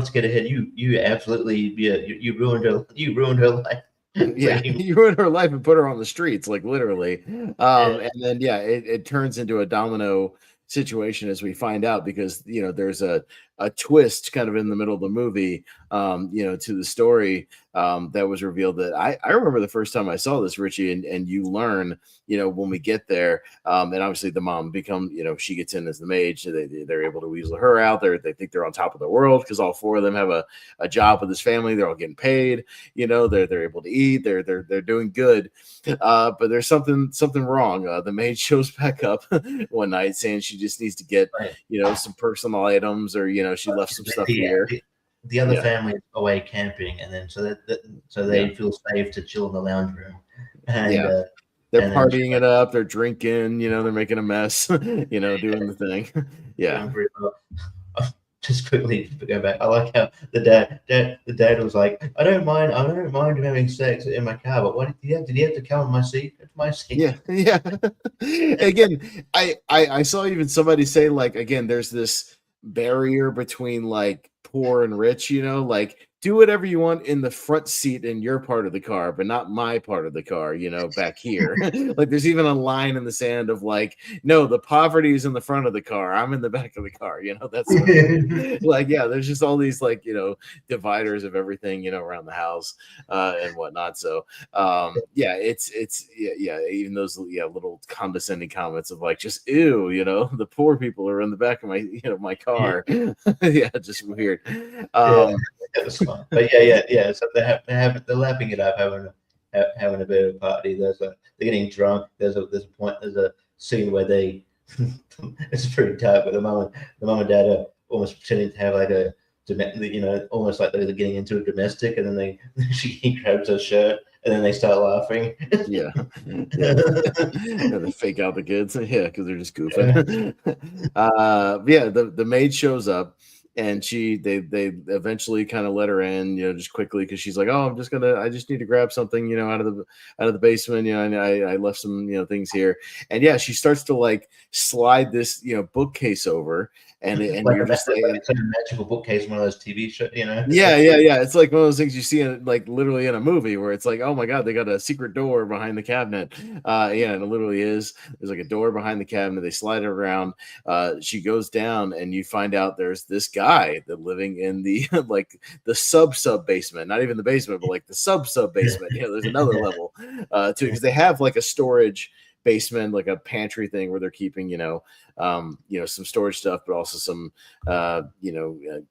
to get ahead, you absolutely, you ruined her life. You ruined her life and put her on the streets, like literally. And then it turns into a domino situation as we find out, because there's a twist kind of in the middle of the movie, to the story that was revealed. That I remember the first time I saw this, Richie, and you learn, when we get there, and obviously the mom she gets in as the maid, so they're able to weasel her out. They think they're on top of the world because all four of them have a job with this family. They're all getting paid, they're able to eat, they're doing good, but there's something wrong. The maid shows back up one night saying she just needs to get some personal items, or she left some stuff here. The other family is away camping, and then so they feel safe to chill in the lounge room. And, they're partying it up. They're drinking. They're making a mess. Doing the thing. Yeah. Just quickly to go back, I like how the dad was like, I don't mind having sex in my car, but what did he have to come on my seat? It's my seat. Yeah. Again, I saw even somebody say, like, again, there's this barrier between like poor and rich, like do whatever you want in the front seat in your part of the car, but not my part of the car, back here. Like there's even a line in the sand of like, no, the poverty is in the front of the car, I'm in the back of the car, that's like, there's just all these like, dividers of everything, around the house and whatnot. So it's even those little condescending comments of like, just ew, the poor people are in the back of my my car. Just weird. It was fun. But so they're lapping it up, having a bit of a party. They're getting drunk. There's a scene where they it's pretty dark, but the mom and dad are almost pretending to have like a almost like they're getting into a domestic, and then he grabs her shirt and then they start laughing. And they fake out the kids, because they're just goofing. The maid shows up, and they eventually kind of let her in, just quickly, because she's like, oh, I just need to grab something, out of the basement, and I left some things here, and she starts to like slide this bookcase over, and like you're just like, it's like a magical bookcase, one of those TV shows, it's like one of those things you see in like literally in a movie where it's like, oh my god, they got a secret door behind the cabinet. And it literally is. There's like a door behind the cabinet. They slide it around. She goes down, and you find out there's this guy that living in the like the sub basement, not even the basement, but like the sub basement. There's another level too, because they have like a storage basement, like a pantry thing where they're keeping some storage stuff, but also some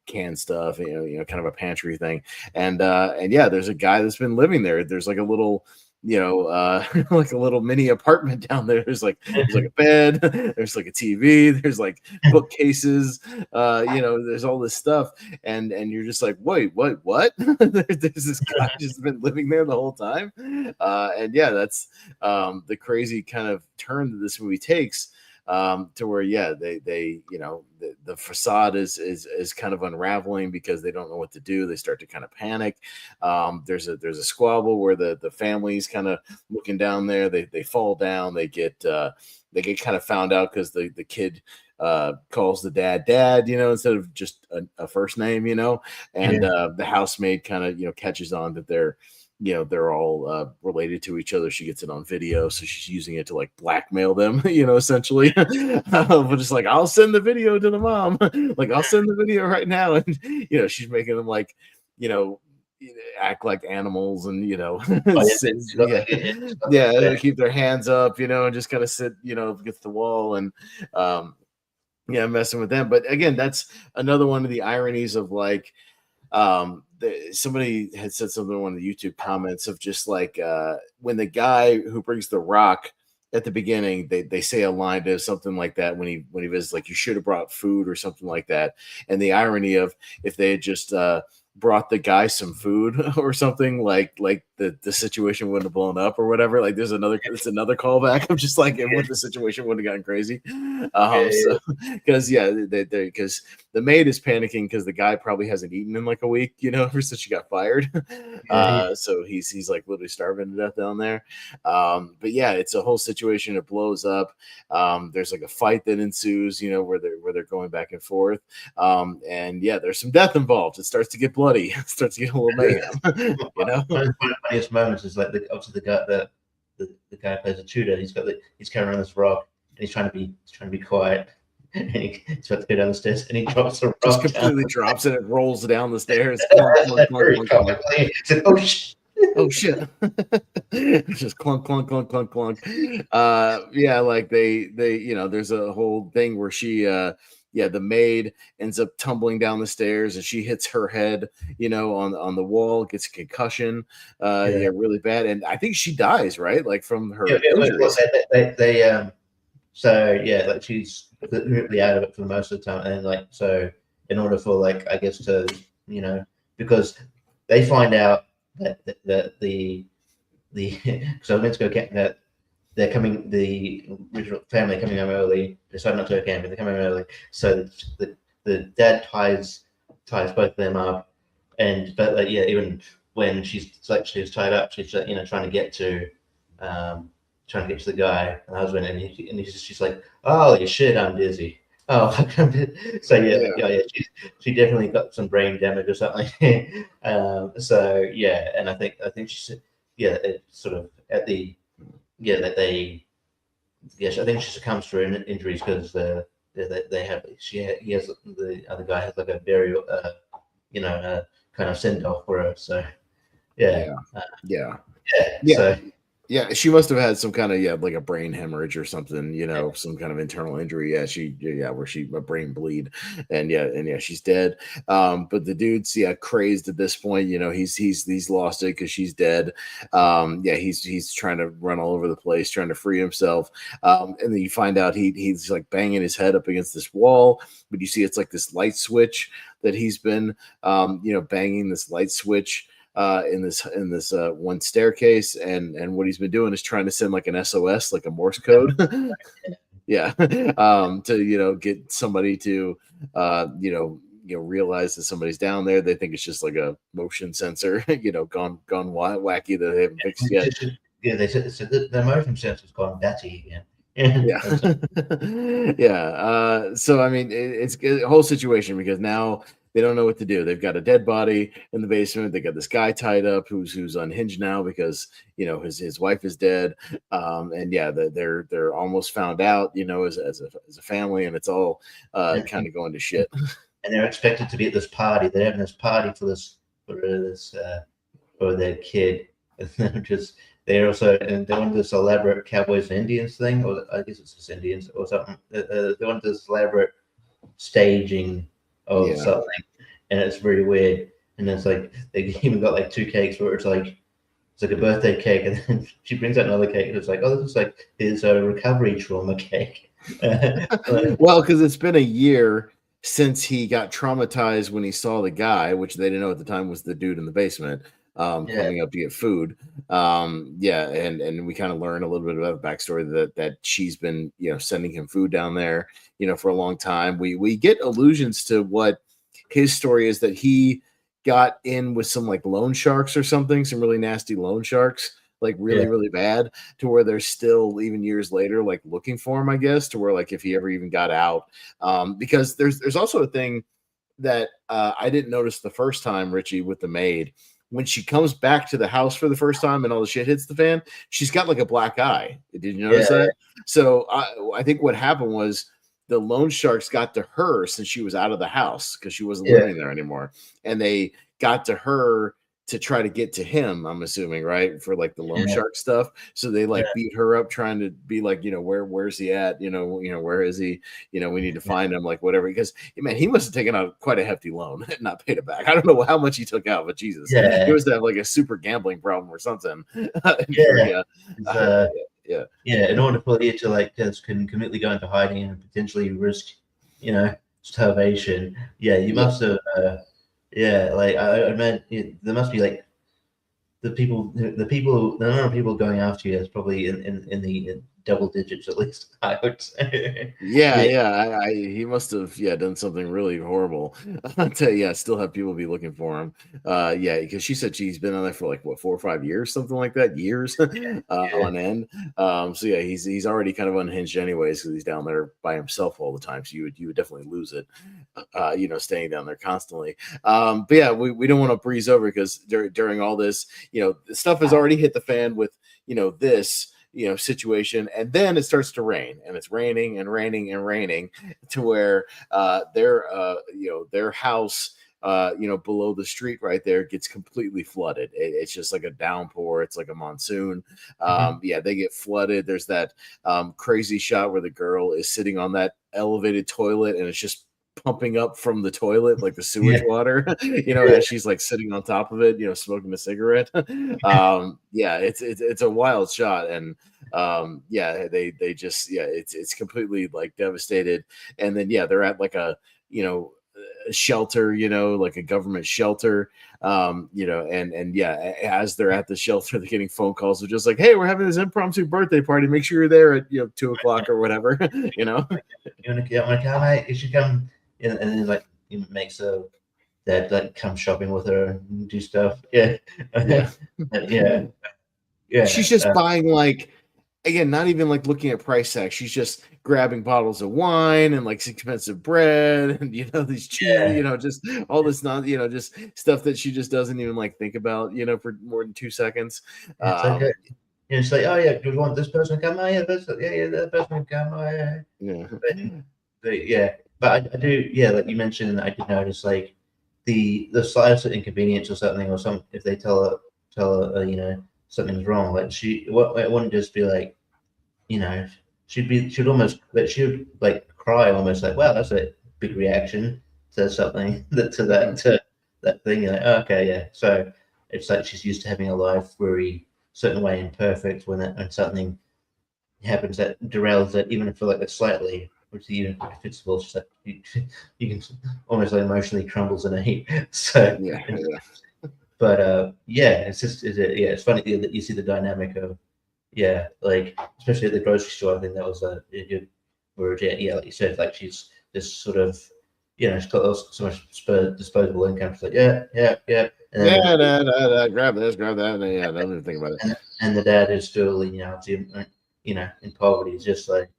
canned stuff, kind of a pantry thing. And there's a guy that's been living there. There's like a little like a little mini apartment down there. There's like a bed, there's like a TV, there's like bookcases, there's all this stuff, and you're just like, wait, what? There's this guy just been living there the whole time. That's the crazy kind of turn that this movie takes. to where they the facade is kind of unraveling because they don't know what to do. They start to kind of panic. There's a squabble where the family's kind of looking down there. They fall down. They get kind of found out because the kid calls the dad, instead of just a first name, and the housemaid kind of catches on that they're all related to each other. She gets it on video, so she's using it to like blackmail them, essentially. But just like, I'll send the video to the mom, like I'll send the video right now, and she's making them like act like animals and keep their hands up, and just kind of sit against the wall and messing with them. But again, that's another one of the ironies of like somebody had said something in one of the YouTube comments of just like when the guy who brings the rock at the beginning, they say a line to something like that when he visits, like, you should have brought food or something like that. And the irony of if they had just brought the guy some food or something, like the situation wouldn't have blown up or whatever. Like it's another callback of just like what the situation would have gotten crazy. So because because the maid is panicking because the guy probably hasn't eaten in like a week, ever since she got fired. So he's like literally starving to death down there. But yeah, it's a whole situation. It blows up. There's like a fight that ensues, where they're going back and forth. And yeah, there's some death involved. It starts to get bloody. It starts to get a little mayhem. One of the funniest moments is like obviously the guy who plays a tutor. He's carrying around this rock and he's trying to be quiet. And he's about to go down the stairs and he drops the rock. Just completely drops and it rolls down the stairs. Oh shit. Oh shit. Just clunk clunk clunk clunk clunk. Like they there's a whole thing where she the maid ends up tumbling down the stairs and she hits her head on the wall, gets a concussion really bad, and I think she dies, right, like from her injuries. Like she's completely out of it for most of the time, and like so in order for like I guess to because they find out that the because I was meant to go get that they're coming, the original family coming home early, decide not to go camping, they're coming home early, so the dad ties both of them up, but even when she was tied up, she's trying to get to the guy, the husband, and she's like, "Holy shit, I'm dizzy." Oh, so she definitely got some brain damage or something. And I think she's it's sort of at the I think she succumbs to her injuries because he has the other guy has like a burial kind of send off for her. So yeah, she must have had some kind of like a brain hemorrhage or something, some kind of internal injury. Where a brain bleed, and she's dead. But the dude's crazed at this point. He's lost it because she's dead. He's trying to run all over the place, trying to free himself. And then you find out he's like banging his head up against this wall, but you see it's like this light switch that he's been banging this light switch in this one staircase, and what he's been doing is trying to send like an SOS, like a Morse code. To get somebody to realize that somebody's down there. They think it's just like a motion sensor, gone wacky that they haven't fixed yet. They said that the motion sensor's gone batty again. So I mean, it's a whole situation because now they don't know what to do. They've got a dead body in the basement. They got this guy tied up who's unhinged now because his wife is dead. They're almost found out as a family, and it's all kind of going to shit. And they're expected to be at this party. They're having this party for their kid, and they want this elaborate Cowboys and Indians thing, or I guess it's just Indians or something. They want this elaborate staging of something, and it's very weird. And it's like they even got like 2 cakes where it's like a birthday cake, and then she brings out another cake. And it's like, oh, this is like his recovery trauma cake. Well, because it's been a year since he got traumatized when he saw the guy, which they didn't know at the time was the dude in the basement. coming up to get food. And we kind of learn a little bit about the backstory that she's been, sending him food down there, for a long time. We get allusions to what his story is, that he got in with some like loan sharks or something, some really nasty loan sharks, like really bad, to where they're still, even years later, like looking for him, I guess, to where like if he ever even got out. Because there's also a thing that I didn't notice the first time, Richie, with the maid. When she comes back to the house for the first time and all the shit hits the fan, she's got like a black eye. Did you notice that? So I think what happened was the loan sharks got to her since she was out of the house, because she wasn't living there anymore. And they got to her to try to get to him, I'm assuming, right? For like the loan shark stuff. So they like beat her up, trying to be like, where's he at? Where is he? We need to find him, like whatever. Because man, he must have taken out quite a hefty loan and not paid it back. I don't know how much he took out, but Jesus, he must have like a super gambling problem or something. In order for you to like can completely go into hiding and potentially risk, starvation. You must have. Like I meant, there must be like the number of people going after you is probably in the double digits at least, I would say. He must have done something really horrible to still have people be looking for him. Because she said she's been on there for like 4 or 5 years, something like that, on end. He's already kind of unhinged anyways, because he's down there by himself all the time. So you would definitely lose it, staying down there constantly. We don't want to breeze over, because during all this, stuff has already hit the fan with this situation, and then it starts to rain, and it's raining and raining and raining, to where their house below the street right there gets completely flooded. It's just like a downpour. It's like a monsoon. They get flooded. There's that crazy shot where the girl is sitting on that elevated toilet, and it's just pumping up from the toilet, like the sewage water, as she's like sitting on top of it, smoking a cigarette. It's a wild shot. And they just, it's completely like devastated. And then, they're at like a shelter, like a government shelter, as they're at the shelter, they're getting phone calls of just like, hey, we're having this impromptu birthday party, make sure you're there at 2:00 or whatever. You want to come, mate? You should come. And then like he makes dad like come shopping with her and do stuff. She's just buying, like, again, not even like looking at price tags. She's just grabbing bottles of wine and like expensive bread and these cheese, just all this just stuff that she just doesn't even like think about, for more than 2 seconds. It's like, oh yeah, do you want this person to come? Oh yeah, that person can come. But I do, like you mentioned, I did notice like the slightest inconvenience or something, or some, if they tell her something's wrong, like it wouldn't just be like, she'd almost like, she would like cry almost, like, wow, that's a big reaction to something to that thing. You're like, oh, okay, yeah. So it's like she's used to having a life very certain way and perfect, when something happens that derails that, even for like a slightly. Which even if it's well, just like you can almost like emotionally crumbles in a heap. So but it's just it's funny that you see the dynamic of like especially at the grocery store. I think that was a good word. Like you said, like she's this sort of she's got so much disposable income. She's like and grab this, grab that, and I don't even think about it. And the dad is still in poverty. He's just like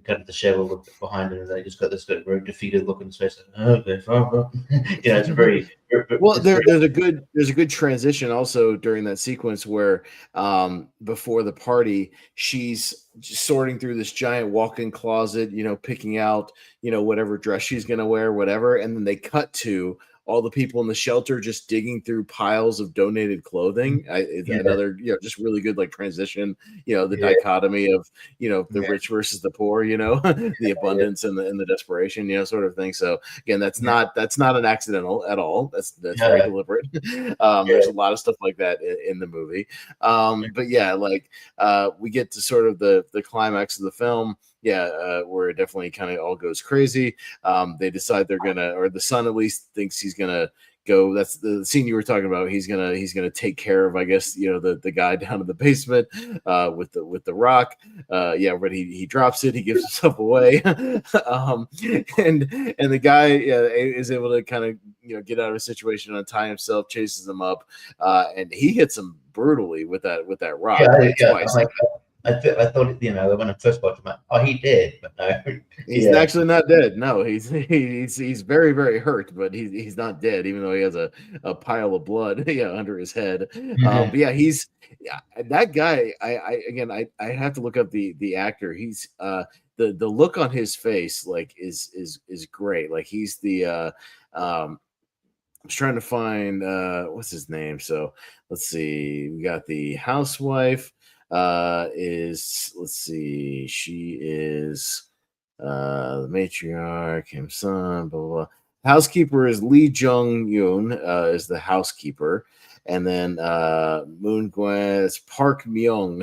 kind of the shovel look behind him, and they just got this very defeated look in his face. Like, it's a very well. There's a good transition also during that sequence where, before the party, she's sorting through this giant walk-in closet, picking out, whatever dress she's gonna wear, whatever, and then they cut to all the people in the shelter just digging through piles of donated clothing. Another, just really good like transition, the dichotomy of, the rich versus the poor, the abundance and the desperation, sort of thing. So again, that's not an accidental at all. That's very deliberate. There's a lot of stuff like that in the movie. We get to sort of the climax of the film. Where it definitely kind of all goes crazy. They decide they're gonna, or the son at least thinks he's gonna go. That's the scene you were talking about. He's gonna take care of, I guess, you know, the guy down in the basement with the rock. Yeah, but he drops it. He gives himself away, and the guy is able to kind of, you know, get out of a situation, untie himself, chases him up, and he hits him brutally with that rock twice. I thought, you know, when I first watched him, oh, he did, but no, he's actually not dead. No, he's very, very hurt, but he's not dead, even though he has a pile of blood under his head. But yeah, he's that guy. I have to look up the actor. He's the look on his face like is great. Like he's the I was trying to find what's his name. So let's see. We got the housewife. Let's see, she is the matriarch, his son, blah, blah, blah. Housekeeper is Lee Jung Yoon, is the housekeeper, and then Moon Gwen is Park Myung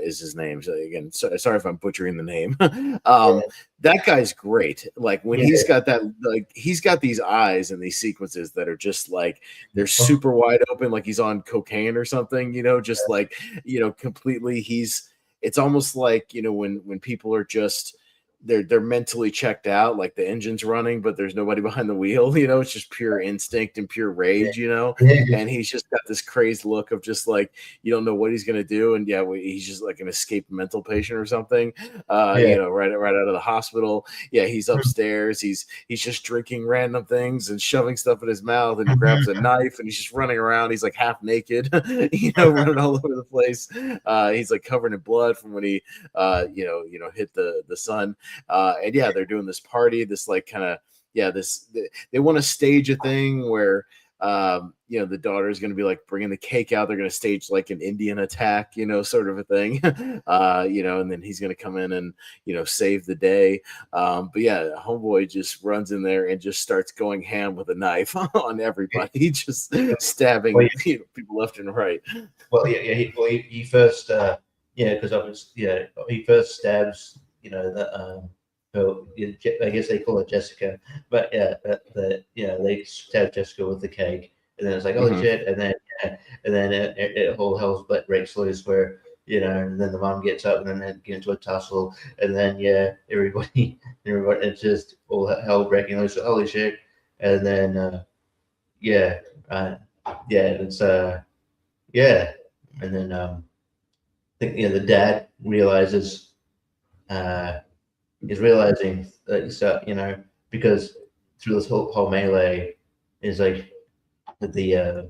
is his name. So again, sorry if I'm butchering the name. That guy's great. Like when he's got that, like he's got these eyes and these sequences that are just like they're super wide open, like he's on cocaine or something, you know, just like, you know, completely. It's almost like, you know, when people are just they're mentally checked out, like the engine's running, but there's nobody behind the wheel, you know, it's just pure instinct and pure rage, you know, and he's just got this crazed look of just like, you don't know what he's going to do. And he's just like an escaped mental patient or something, you know, right out of the hospital. Yeah. He's upstairs. He's just drinking random things and shoving stuff in his mouth, and he grabs a knife and he's just running around. He's like half naked, you know, running all over the place. He's like covered in blood from when he, you know, hit the sun. And yeah, they're doing this party, this like kind of, they want to stage a thing where, you know, the daughter is going to be like bringing the cake out. They're going to stage like an Indian attack, you know, sort of a thing, you know, and then he's going to come in and, you know, save the day. But yeah, homeboy just runs in there and just starts going ham with a knife on everybody, just stabbing people left and right. Well, he first, because I was, he first stabs, you know, I guess they call her Jessica, but they stab Jessica with the cake, and then it's like, oh shit, and then it all hell's breaks loose where, you know, and then the mom gets up and then they get into a tussle, and then everybody it's just all hell breaking loose. Holy shit, and then it's and then I think the dad realizes. Is realizing that you know, because through this whole melee is like the other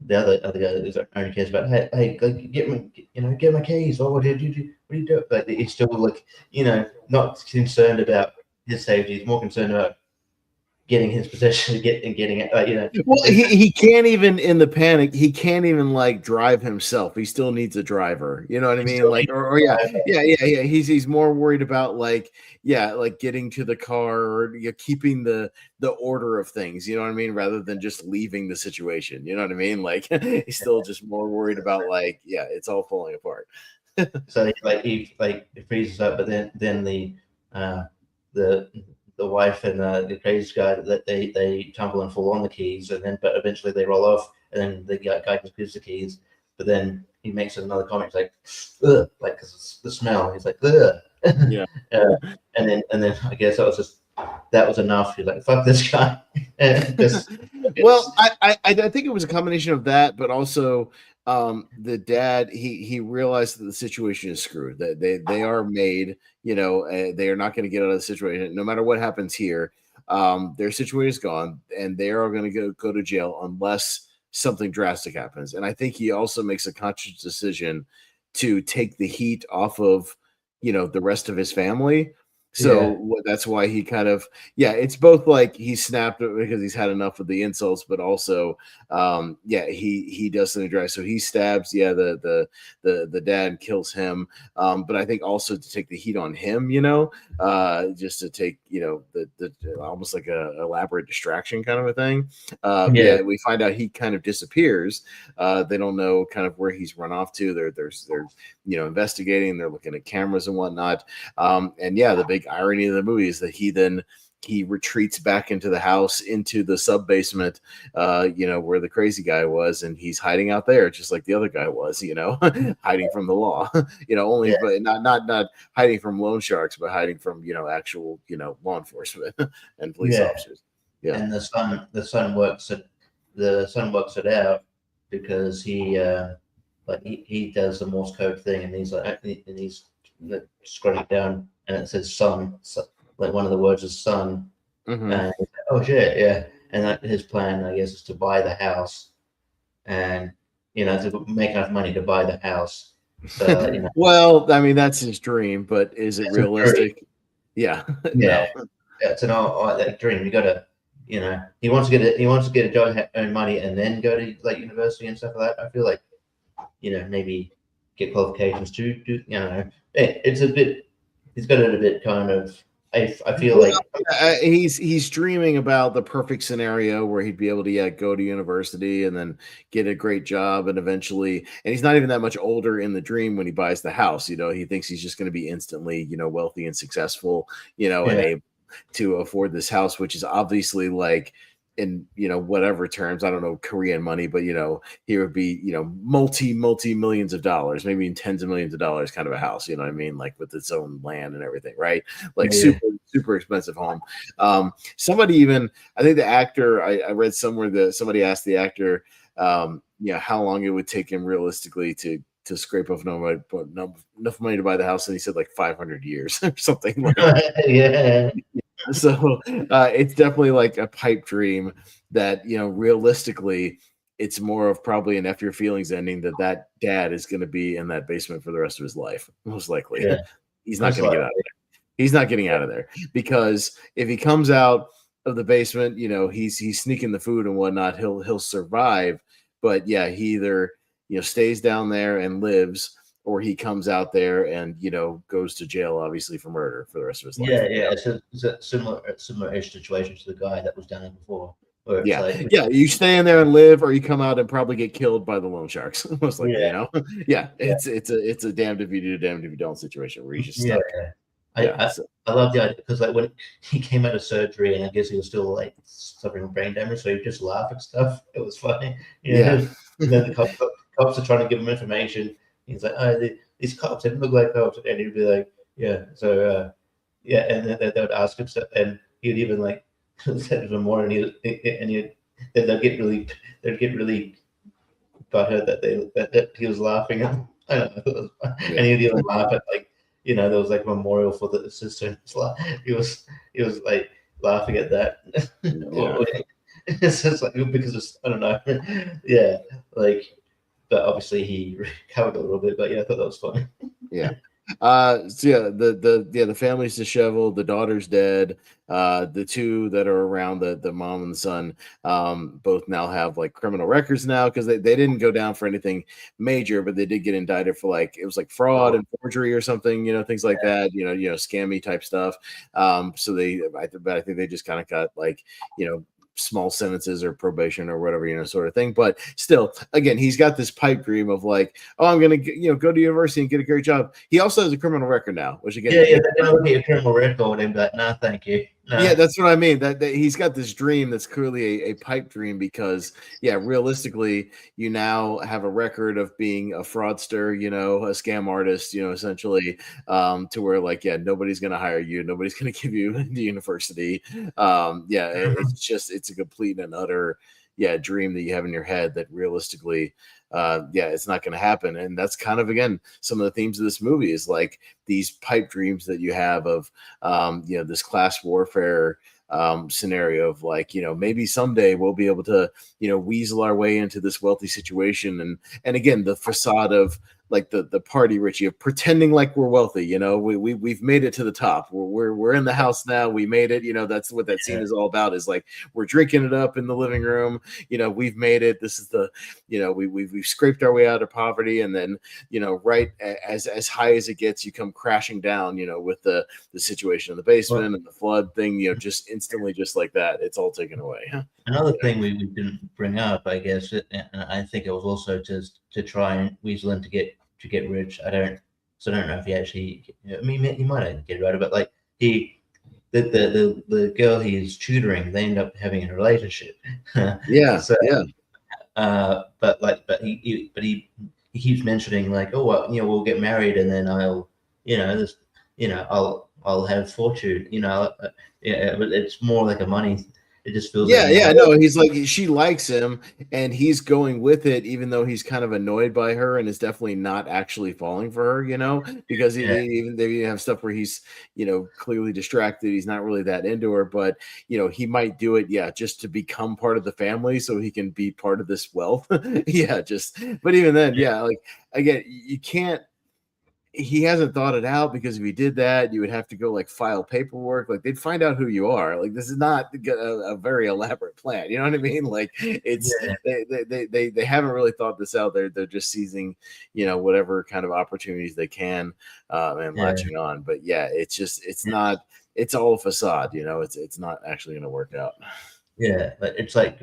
guy that only cares about hey get my keys, or what did you do, what do you do, but he's still like, you know, not concerned about his safety. He's more concerned about getting his possession, getting it, you know. Well, he can't even, in the panic, he can't even like drive himself. He still needs a driver. You know what I mean? Like, he's more worried about like getting to the car, or keeping the order of things. You know what I mean? Rather than just leaving the situation. You know what I mean? Like he's still just more worried about like, it's all falling apart. So he freezes up, but then the wife and the crazy guy that they tumble and fall on the keys, but eventually they roll off, and then the guy just gives the keys, but then he makes another comment like, ugh, like, because the smell. He's like, ugh. Yeah. And then I guess that was enough. He's like, fuck this guy. Well, I think it was a combination of that, but also the dad, he realized that the situation is screwed, that they are made, you know, they are not going to get out of the situation no matter what happens here. Their situation is gone, and they are going to go to jail unless something drastic happens. And I think he also makes a conscious decision to take the heat off of, you know, the rest of his family. So that's why he kind of, it's both like he snapped because he's had enough of the insults, but also, he does something dry. So he stabs, the dad, kills him. But I think also to take the heat on him, you know, just to take, you know, the almost like a elaborate distraction kind of a thing. We find out he kind of disappears. They don't know kind of where he's run off to. They're you know, investigating. They're looking at cameras and whatnot. And the big irony of the movie is that he then he retreats back into the house, into the sub basement, where the crazy guy was, and he's hiding out there just like the other guy was, hiding from the law, only but not hiding from loan sharks, but hiding from actual law enforcement and police officers. Yeah, and the son works it out because he does the Morse code thing, and he's scrolling it down, and it says son, so, like one of the words is son, Mm-hmm. and he's like, oh shit, yeah, and his plan, I guess, is to buy the house, and to make enough money to buy the house. So, well, I mean, that's his dream, but is it realistic? Yeah, yeah, no. it's an that dream. You got to, he wants to get a job, earn money, and then go to like university and stuff like that. I feel like, maybe get qualifications to do. It's a bit. He's got it a bit kind of. I feel like he's dreaming about the perfect scenario where he'd be able to go to university and then get a great job, and eventually, and he's not even that much older in the dream when he buys the house. He thinks he's just going to be instantly wealthy and successful, and able to afford this house, which is obviously like in whatever terms, I don't know Korean money, but he would be multi millions of dollars, maybe in tens of millions of dollars kind of a house, what I mean, like with its own land and everything, right? Like super expensive home. Somebody even, I think the actor, I read somewhere that somebody asked the actor how long it would take him realistically to scrape up enough money to buy the house, and he said like 500 years or something like yeah. So it's definitely like a pipe dream that realistically it's more of probably an F your feelings ending that dad is going to be in that basement for the rest of his life, most likely. He's not going to get out of there. He's not getting out of there, because if he comes out of the basement, he's sneaking the food and whatnot, he'll survive. But he either stays down there and lives, or he comes out there and goes to jail, obviously, for murder for the rest of his life. It's a similar-ish situation to the guy that was down there before. You stay in there and live, or you come out and probably get killed by the loan sharks, most likely. It's a damned if you do, damned if you don't situation where you just stuck. I love the idea, because like when he came out of surgery, and I guess he was still like suffering from brain damage, so he just laugh at stuff. It was funny. And then the cops are trying to give him information. He's like, oh, these cops didn't look like cops, and he'd be like, and then they would ask him stuff, and he'd even like said some more, and they'd get really butthurt that he was laughing at. I don't know, and he'd even laugh at like there was like a memorial for the sister. He was like laughing at that. It's just like, because it's, I don't know, but obviously he recovered a little bit. But I thought that was funny. The family's disheveled, the daughter's dead, the two that are around, the mom and the son, both now have like criminal records now, because they didn't go down for anything major, but they did get indicted for like, it was like fraud and forgery or something, things like that, scammy type stuff. So I think they just kind of got like, small sentences or probation or whatever, sort of thing. But still, again, he's got this pipe dream of like, oh, I'm going to, go to university and get a great job. He also has a criminal record now, which again, they're going to be a criminal record and be like, no, thank you. No. Yeah, that's what I mean. That he's got this dream that's clearly a pipe dream, because realistically, you now have a record of being a fraudster, a scam artist, essentially, to where like, nobody's going to hire you, nobody's going to give you the university. It's a complete and utter dream that you have in your head that realistically it's not going to happen. And that's kind of, again, some of the themes of this movie is like these pipe dreams that you have of this class warfare scenario of like, maybe someday we'll be able to weasel our way into this wealthy situation, and again, the facade of like the party, Richie, of pretending like we're wealthy. We've made it to the top. We're in the house now. We made it. That's what that scene is all about. Is like we're drinking it up in the living room. We've made it. This is the we've scraped our way out of poverty, and then right as high as it gets, you come crashing down. With the situation in the basement and the flood thing. Just instantly, just like that, it's all taken away. Another thing we didn't bring up, I guess, and I think it was also just to try and weasel in to get rich. I don't know if he actually. I mean, he might get it right, but like the the girl he's tutoring, they end up having a relationship. Yeah, So, yeah. but he keeps mentioning like, oh, well, we'll get married and then I'll, this, I'll have fortune, yeah, but it's more like a money. It just feels like Yeah, more. no, he's like she likes him and he's going with it, even though he's kind of annoyed by her and is definitely not actually falling for her, because Yeah. they even have stuff where he's, clearly distracted. He's not really that into her, but he might do it, just to become part of the family so he can be part of this wealth. But even then, like again, you can't. He hasn't thought it out, because if he did that, you would have to go like file paperwork. Like they'd find out who you are. Like this is not a very elaborate plan. You know what I mean? Like it's they haven't really thought this out. They're just seizing, whatever kind of opportunities they can and latching on. But it's all a facade. It's not actually going to work out. Yeah, but it's like,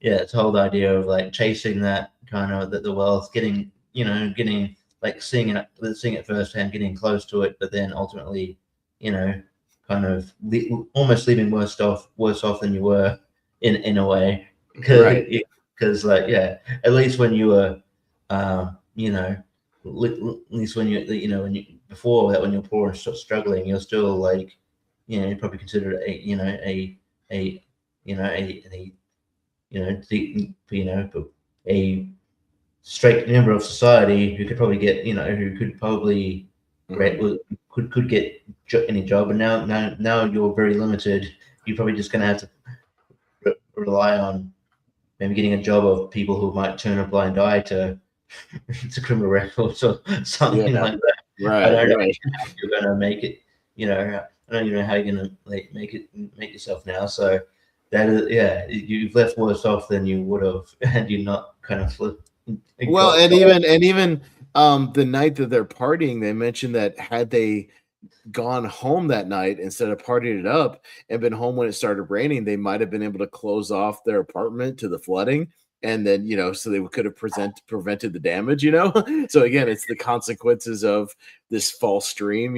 it's the whole idea of like chasing that kind of the wealth, getting like seeing it firsthand, getting close to it, but then ultimately, kind of almost leaving worse off than you were in a way. Right. Because at least when you were, at least when you before that, when you're poor and struggling, you're still like, you're probably considered a straight member of society who could probably get, who could probably could get any job, and now you're very limited. You're probably just going to have to rely on maybe getting a job of people who might turn a blind eye to criminal records or something like that. Right. I don't know how you're going to make it. I don't even know how you're going to make yourself now. So that is, you've left worse off than you would have had you not kind of flipped. Well, and even the night that they're partying, they mentioned that had they gone home that night instead of partying it up and been home when it started raining, they might have been able to close off their apartment to the flooding, and then so they could have prevented the damage. So again, it's the consequences of this false stream,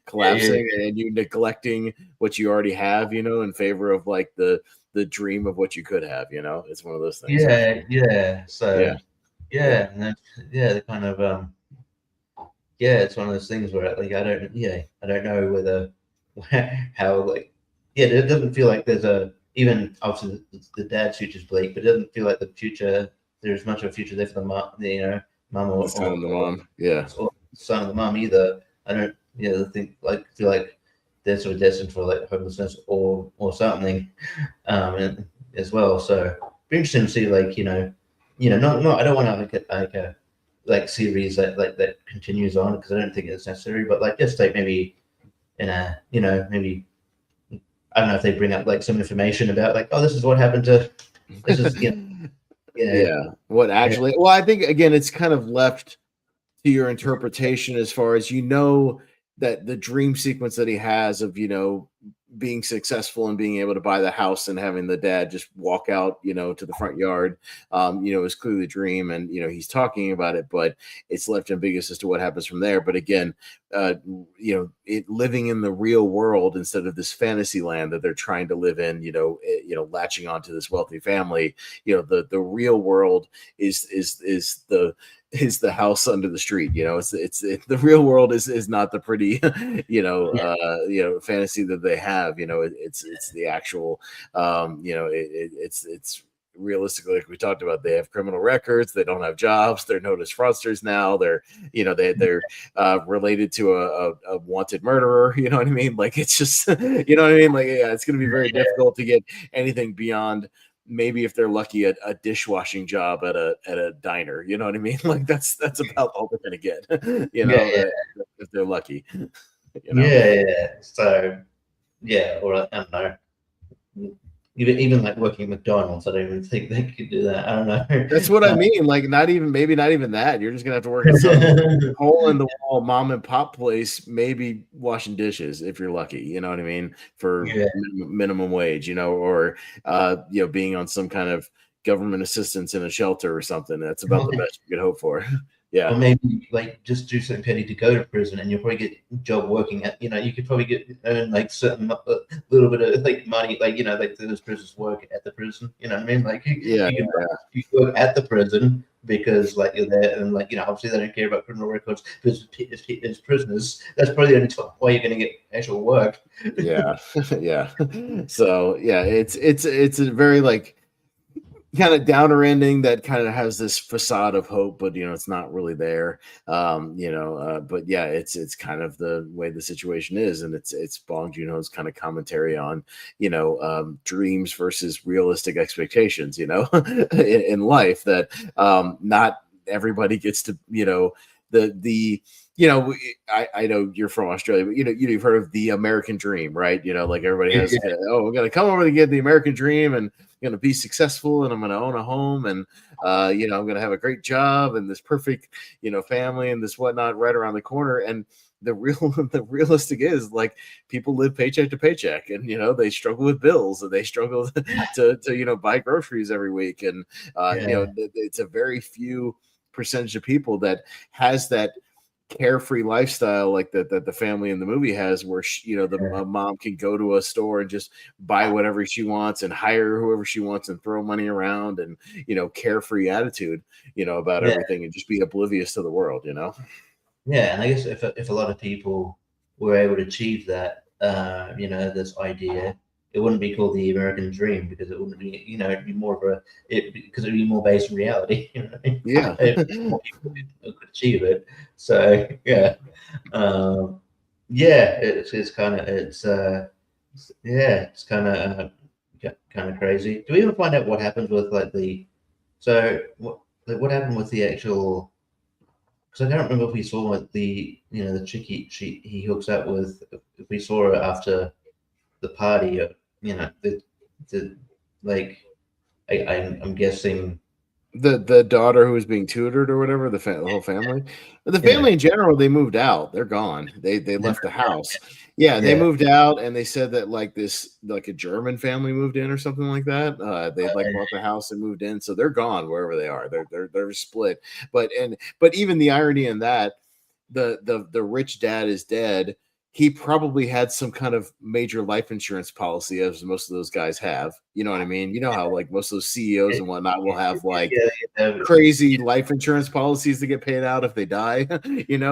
collapsing and you neglecting what you already have, in favor of like the dream of what you could have. It's one of those things. So the kind of it's one of those things where like I don't know whether how like it doesn't feel like there's even obviously the dad's future's bleak, but it doesn't feel like there's much of a future there for the mom, mum or son of the mom, or son of the mom either. I don't feel like they're sort of destined for like homelessness or something as well. So be interesting to see not I don't want to like a series that continues on, because I don't think it's necessary, but like just like maybe in a maybe I don't know if they bring up like some information about like, oh, this is what happened to this is what actually well, I think again it's kind of left to your interpretation, as far as that the dream sequence that he has of being successful and being able to buy the house and having the dad just walk out to the front yard is clearly a dream, and he's talking about it, but it's left ambiguous as to what happens from there. But again, living in the real world instead of this fantasy land that they're trying to live in, latching onto this wealthy family, the real world is the house under the street. It's the real world is not the pretty fantasy that they have. It's the actual it's realistically, like we talked about, they have criminal records, they don't have jobs, they're known as fraudsters now, they're they're related to a wanted murderer. You know what I mean? Like it's just like it's going to be very difficult to get anything beyond maybe, if they're lucky, a dishwashing job at a diner. You know what I mean? Like that's about all they're gonna get. If they're lucky. So or I don't know. Even like working at McDonald's, I don't even think they could do that. I don't know. That's what I mean. Like not even that. You're just gonna have to work at some hole in the wall mom and pop place, maybe washing dishes if you're lucky. You know what I mean? For minimum wage, or being on some kind of government assistance in a shelter or something. That's about the best you could hope for. Yeah. Or maybe like just do something petty to go to prison, and you'll probably get a job working at, you could probably earn like certain little bit of like money, like like those prisoners work at the prison. You know what I mean? Like Yeah. you work at the prison because like you're there, and like obviously they don't care about criminal records because as prisoners, that's probably the only time why you're going to get actual work. Yeah. Yeah. So yeah, it's a very like kind of downer ending that kind of has this facade of hope, but it's not really there. But yeah, it's kind of the way the situation is, and it's Bong Joon-ho's kind of commentary on dreams versus realistic expectations, in life, that not everybody gets to I know you're from Australia, but you've heard of the American dream, right? Like everybody has, we're gonna come over to get the American dream, and I'm gonna be successful, and I'm gonna own a home, and I'm gonna have a great job, and this perfect, family, and this whatnot right around the corner. And the realistic is like people live paycheck to paycheck, and they struggle with bills, and they struggle to buy groceries every week, and it's a very few percentage of people that has that carefree lifestyle like that the family in the movie has, where the mom can go to a store and just buy whatever she wants and hire whoever she wants and throw money around, and carefree attitude about everything, and just be oblivious to the world. Yeah, and I guess if a lot of people were able to achieve that, this idea, it wouldn't be called the American dream, because it wouldn't be, it'd be more of because it'd be more based in reality. Yeah. If more people could achieve it. So yeah, it's kind of crazy. Do we ever find out what happens with like what happened with the actual? Because I don't remember if we saw like the the chick he hooks up with, if we saw her after the party, I'm guessing the daughter who was being tutored or whatever, the whole family, in general, they moved out. They're gone. They left the house. Yeah, they moved out, and they said that like a German family moved in or something like that. They bought the house and moved in, so they're gone wherever they are. They're split. But even the irony in that, the rich dad is dead. He probably had some kind of major life insurance policy, as most of those guys have. You know what I mean? You know how like most of those CEOs and whatnot will have like crazy life insurance policies to get paid out if they die.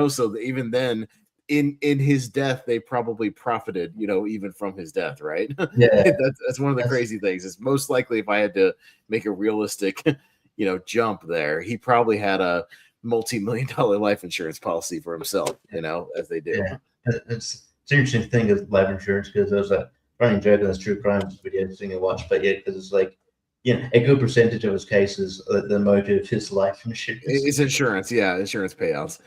So even then, in his death, they probably profited. Even from his death, right? Yeah, that's one of the crazy things. It's most likely, if I had to make a realistic, jump there, he probably had a multi-million-dollar life insurance policy for himself. As they do. Yeah. It's an interesting thing with life insurance, because there was a running joke in this true crime video thing I watched, but because it's like, a good percentage of his cases, the motive is life insurance. It's insurance, insurance payouts,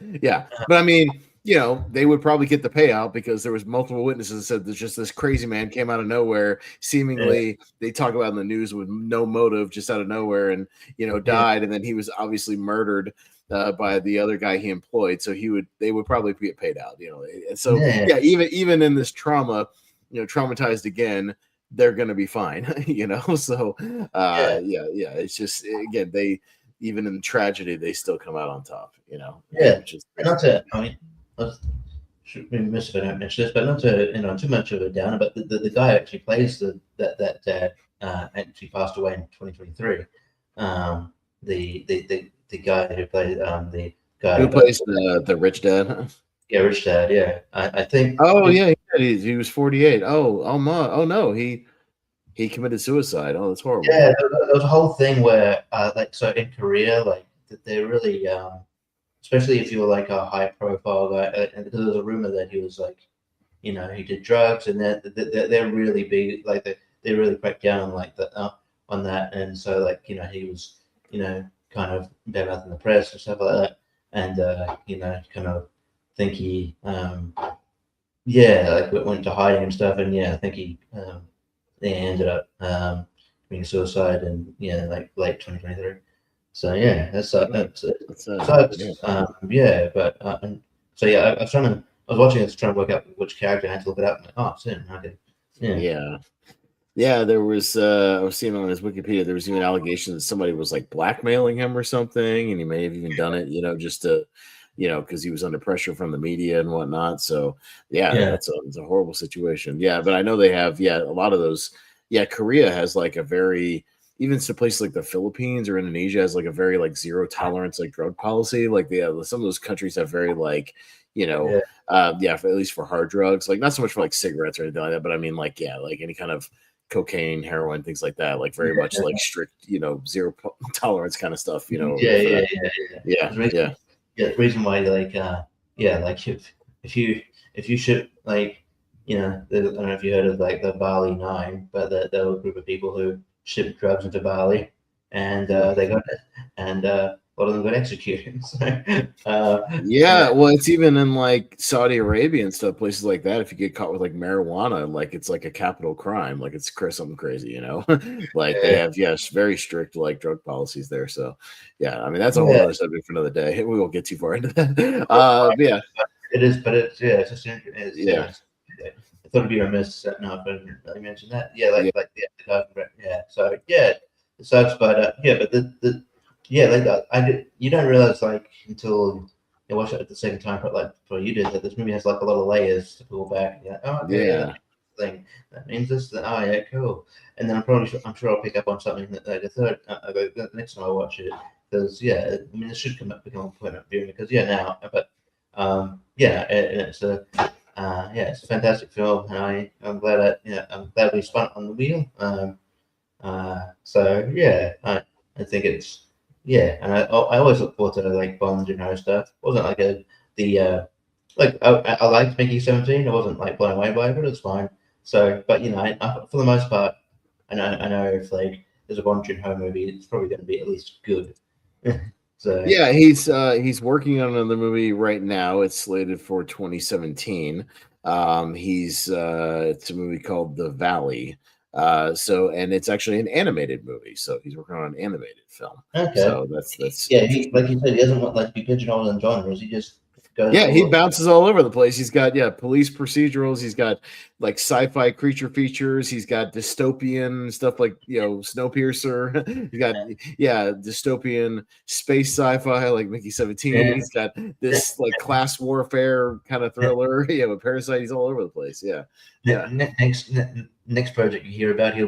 But I mean, they would probably get the payout because there was multiple witnesses that said there's just this crazy man came out of nowhere, seemingly they talk about in the news with no motive, just out of nowhere, and died, and then he was obviously murdered by the other guy he employed, so they would probably get paid out, and so even in this trauma, traumatized again, they're gonna be fine, so it's just, again, they, even in tragedy, they still come out on top, which is, should be remiss if I don't mention this, but not to too much of a downer, but the guy who actually plays that dad actually passed away in 2023. The guy who played the guy who plays the rich dad. Yeah, Rich Dad. Yeah, I think. Oh yeah, he was 48. Oh no, he committed suicide. Oh, that's horrible. Yeah, there was a whole thing where so in Korea, like they really, especially if you were like a high profile guy, and there was a rumor that he was like, he did drugs, and they're really big, like they really cracked down on like on that, and so like he was kind of bad mouth in the press and stuff like that, and kind of think he went to hiding and stuff, and I think he ended up committing suicide, and like late 2023. So that's I was watching this trying to work out which character I had to look it up. I'm like, oh, it's him. Okay. Yeah, there was I was seeing on his Wikipedia there was even allegations that somebody was like blackmailing him or something, and he may have even done it, just to, because he was under pressure from the media and whatnot. So yeah, Yeah. it's a horrible situation. Yeah, but I know they have a lot of those. Yeah, Korea has like a very even to places like the Philippines or Indonesia has like a very like zero tolerance like drug policy. Like some of those countries have very like you know Yeah. at least for hard drugs, like not so much for like cigarettes or anything like that, but I mean like like any kind of cocaine, heroin, things like that, like very much like strict, zero tolerance kind of stuff, Yeah, for yeah, that. yeah, Yeah, yeah, the reason why like like if you ship like I don't know if you heard of like the Bali Nine, but there were a group of people who shipped drugs into Bali, and they got it, and a lot of them got executed. So, yeah. Well, it's even in like Saudi Arabia and stuff, places like that. If you get caught with like marijuana, like it's like a capital crime, like it's something crazy, like they yeah, have very strict like drug policies there. So, yeah, I mean that's a whole yeah, other subject for another day. We won't get too far into that. But yeah, it is, but it's just yeah. I thought it'd be remiss not to really mention that. Yeah, Yeah. like the guy from yeah. So yeah, it sucks, but but the yeah, like I did. You don't realize like until you watch it at the second time, but like before you did, that this movie has like a lot of layers to pull back. Yeah, oh okay, yeah, Yeah. thing that means this. Oh yeah, cool. And then I'm sure I'll pick up on something that like the third the next time I watch it, because yeah, I mean it should become a point of viewing because now, but yeah, and it's a it's a fantastic film, and I'm glad I'm glad we spun it on the wheel. So yeah, I think it's and I always look forward to like Bond stuff. It wasn't like I liked Mickey 17. I wasn't like blown away by it, but it's fine. So, but for the most part, I know if like there's a Bong Joon-ho movie, it's probably going to be at least good. So Yeah, he's working on another movie right now. It's slated for 2017. It's a movie called The Valley. And it's actually an animated movie. So he's working on an animated film. okay, So that's yeah, like you said, he doesn't want like to be pigeonholed in genres. He just goes. yeah, he bounces all over the place. He's got police procedurals. He's got like sci-fi creature features. He's got dystopian stuff like Snowpiercer. He's got dystopian space sci-fi like Mickey 17. Yeah. He's got this like class warfare kind of thriller. With Parasite. He's all over the place. Yeah. Next project you hear about, he'll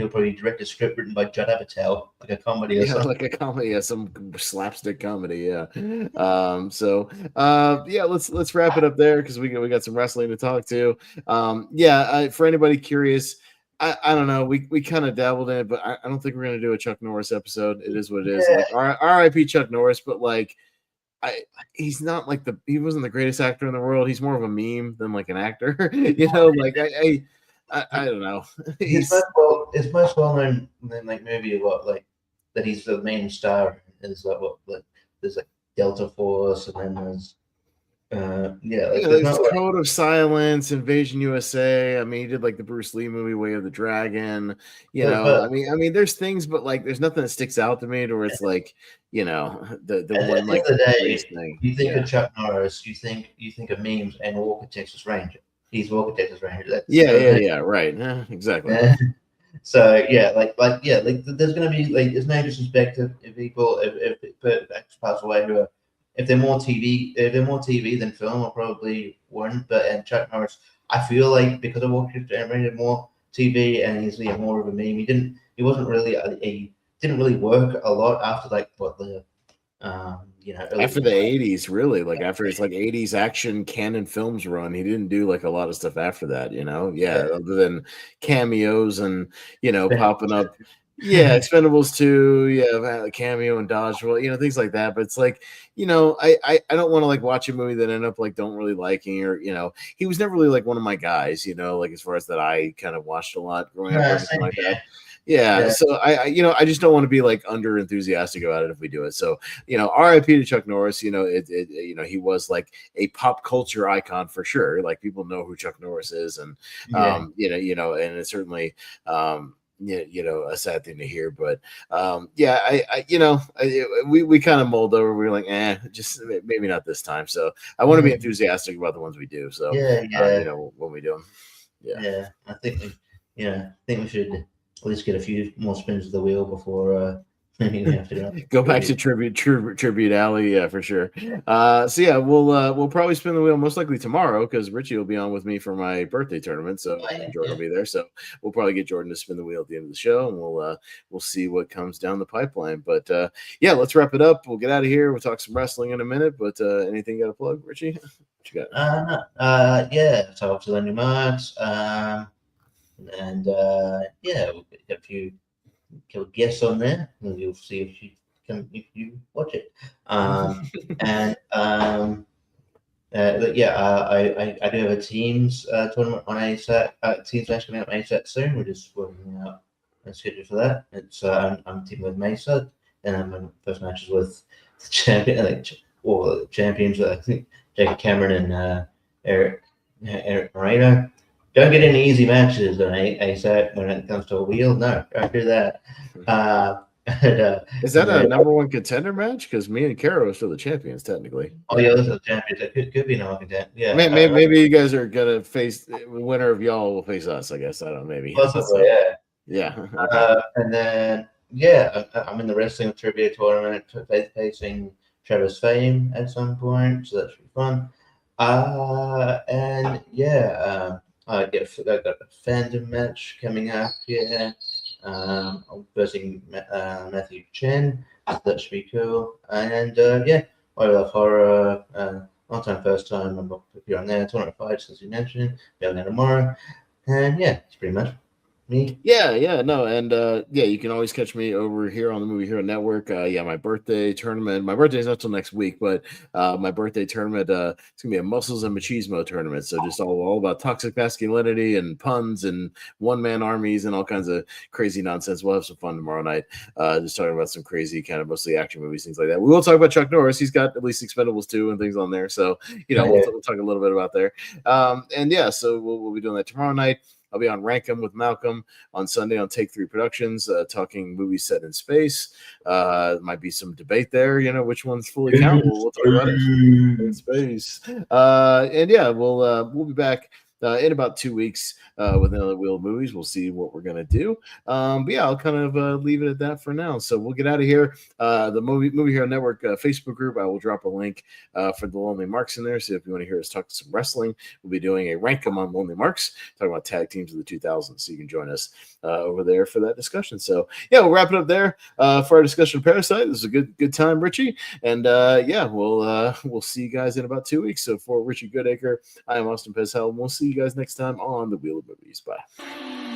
probably direct a script written by Judd Apatow, like a comedy or something. Like a comedy, some slapstick comedy. Let's wrap it up there because we got some wrestling to talk to. For anybody curious, I don't know, we kind of dabbled in it, but I don't think we're gonna do a Chuck Norris episode. It is what it is. Like R.I.P. Chuck Norris, but like he's not like he wasn't the greatest actor in the world. He's more of a meme than like an actor. I don't know. His most well known like movie like that he's the main star is there's like Delta Force, and then there's there's Code of Silence, Invasion USA. I mean, he did like the Bruce Lee movie Way of the Dragon. I mean, there's things, but like there's nothing that sticks out to me to where it's like the one like the day thing. You think of Chuck Norris, you think of memes and Walker Texas Ranger. He's Walker Texas Ranger. Right. Exactly. So there's gonna be like there's no disrespect to people if actors pass away who are if they're more TV than film, I probably wouldn't. But and Chuck Norris, I feel like because of Walker Texas Ranger more TV and he's more of a meme. He didn't really work a lot after like what the after the 80s, really, like after his like 80s action canon films run, he didn't do like a lot of stuff after that, other than cameos and popping up. Expendables 2, cameo and Dodgeball, things like that. But it's like, I don't want to like watch a movie that end up like don't really liking, or he was never really like one of my guys, like as far as that I kind of watched a lot growing up, everything like that. So I just don't want to be like under enthusiastic about it if we do it. So R.I.P. to Chuck Norris. He was like a pop culture icon for sure. Like people know who Chuck Norris is, and and it's certainly a sad thing to hear. But we kind of mulled over. We were like, just maybe not this time. So I want to be enthusiastic about the ones we do. So when we do them, I think I think we should at least get a few more spins of the wheel before maybe we have to Go back to tribute alley, yeah, for sure. So yeah, we'll probably spin the wheel most likely tomorrow because Richie will be on with me for my birthday tournament, so Jordan will be there. So we'll probably get Jordan to spin the wheel at the end of the show, and we'll see what comes down the pipeline. But yeah, let's wrap it up. We'll get out of here. We'll talk some wrestling in a minute. But anything you got to plug, Richie? What you got? Yeah, so obviously the new marks, and yeah, we'll get a few guests on there, and you'll see if you watch it. But yeah, I do have a teams tournament on ASAT. Teams match coming up ASAT soon. We're just working out a schedule for that. It's I'm teaming with Mesa, and my first match is with the champion, the champions. I think Jacob Cameron and Eric Moreno. Don't get any easy matches on ASAT when it comes to a wheel. No, don't do that. Is that a number one contender match? Because me and Kara are still the champions, technically. Oh yeah, those are the champions. It could be no contender. Yeah, maybe you guys are gonna face the winner of y'all will face us. I guess I don't know. Maybe. Possibly, yeah. Yeah. Okay. And then yeah, I'm in the wrestling trivia tournament facing Travis Fame at some point, so that should be fun. And yeah, I've got a fandom match coming up here. Versing Matthew Chen, so that should be cool. And yeah, I love horror. Long time, first time. I'm here on there. Tournament fights, as you mentioned. Be on there tomorrow. And yeah, it's pretty much me. Yeah, no, and yeah, you can always catch me over here on the Movie Hero Network. Yeah, my birthday tournament. My birthday is not till next week, but my birthday tournament, it's gonna be a Muscles and Machismo tournament. So just all about toxic masculinity and puns and one-man armies and all kinds of crazy nonsense. We'll have some fun tomorrow night. Just talking about some crazy kind of mostly action movies, things like that. We will talk about Chuck Norris. He's got at least Expendables 2 and things on there. So we'll talk a little bit about there. And yeah, so we'll be doing that tomorrow night. I'll be on Rank 'em with Malcolm on Sunday on Take 3 Productions, talking movies set in space. Might be some debate there, which one's fully countable. We'll talk about it in space. And yeah, we'll be back in about 2 weeks with another Wheel of Movies. We'll see what we're gonna do. But yeah, I'll kind of leave it at that for now. So we'll get out of here. The Movie Hero Network Facebook group, I will drop a link for the Lonely Marks in there. So if you want to hear us talk some wrestling, we'll be doing a rank 'em on Lonely Marks, talking about tag teams of the 2000s. So you can join us over there for that discussion. So yeah, we'll wrap it up there for our discussion of Parasite. This is a good time, Richie. And yeah, we'll see you guys in about 2 weeks. So for Richie Goodacre, I am Austin Pezhel, and we'll see you guys next time on the Wheel of Movies. Bye.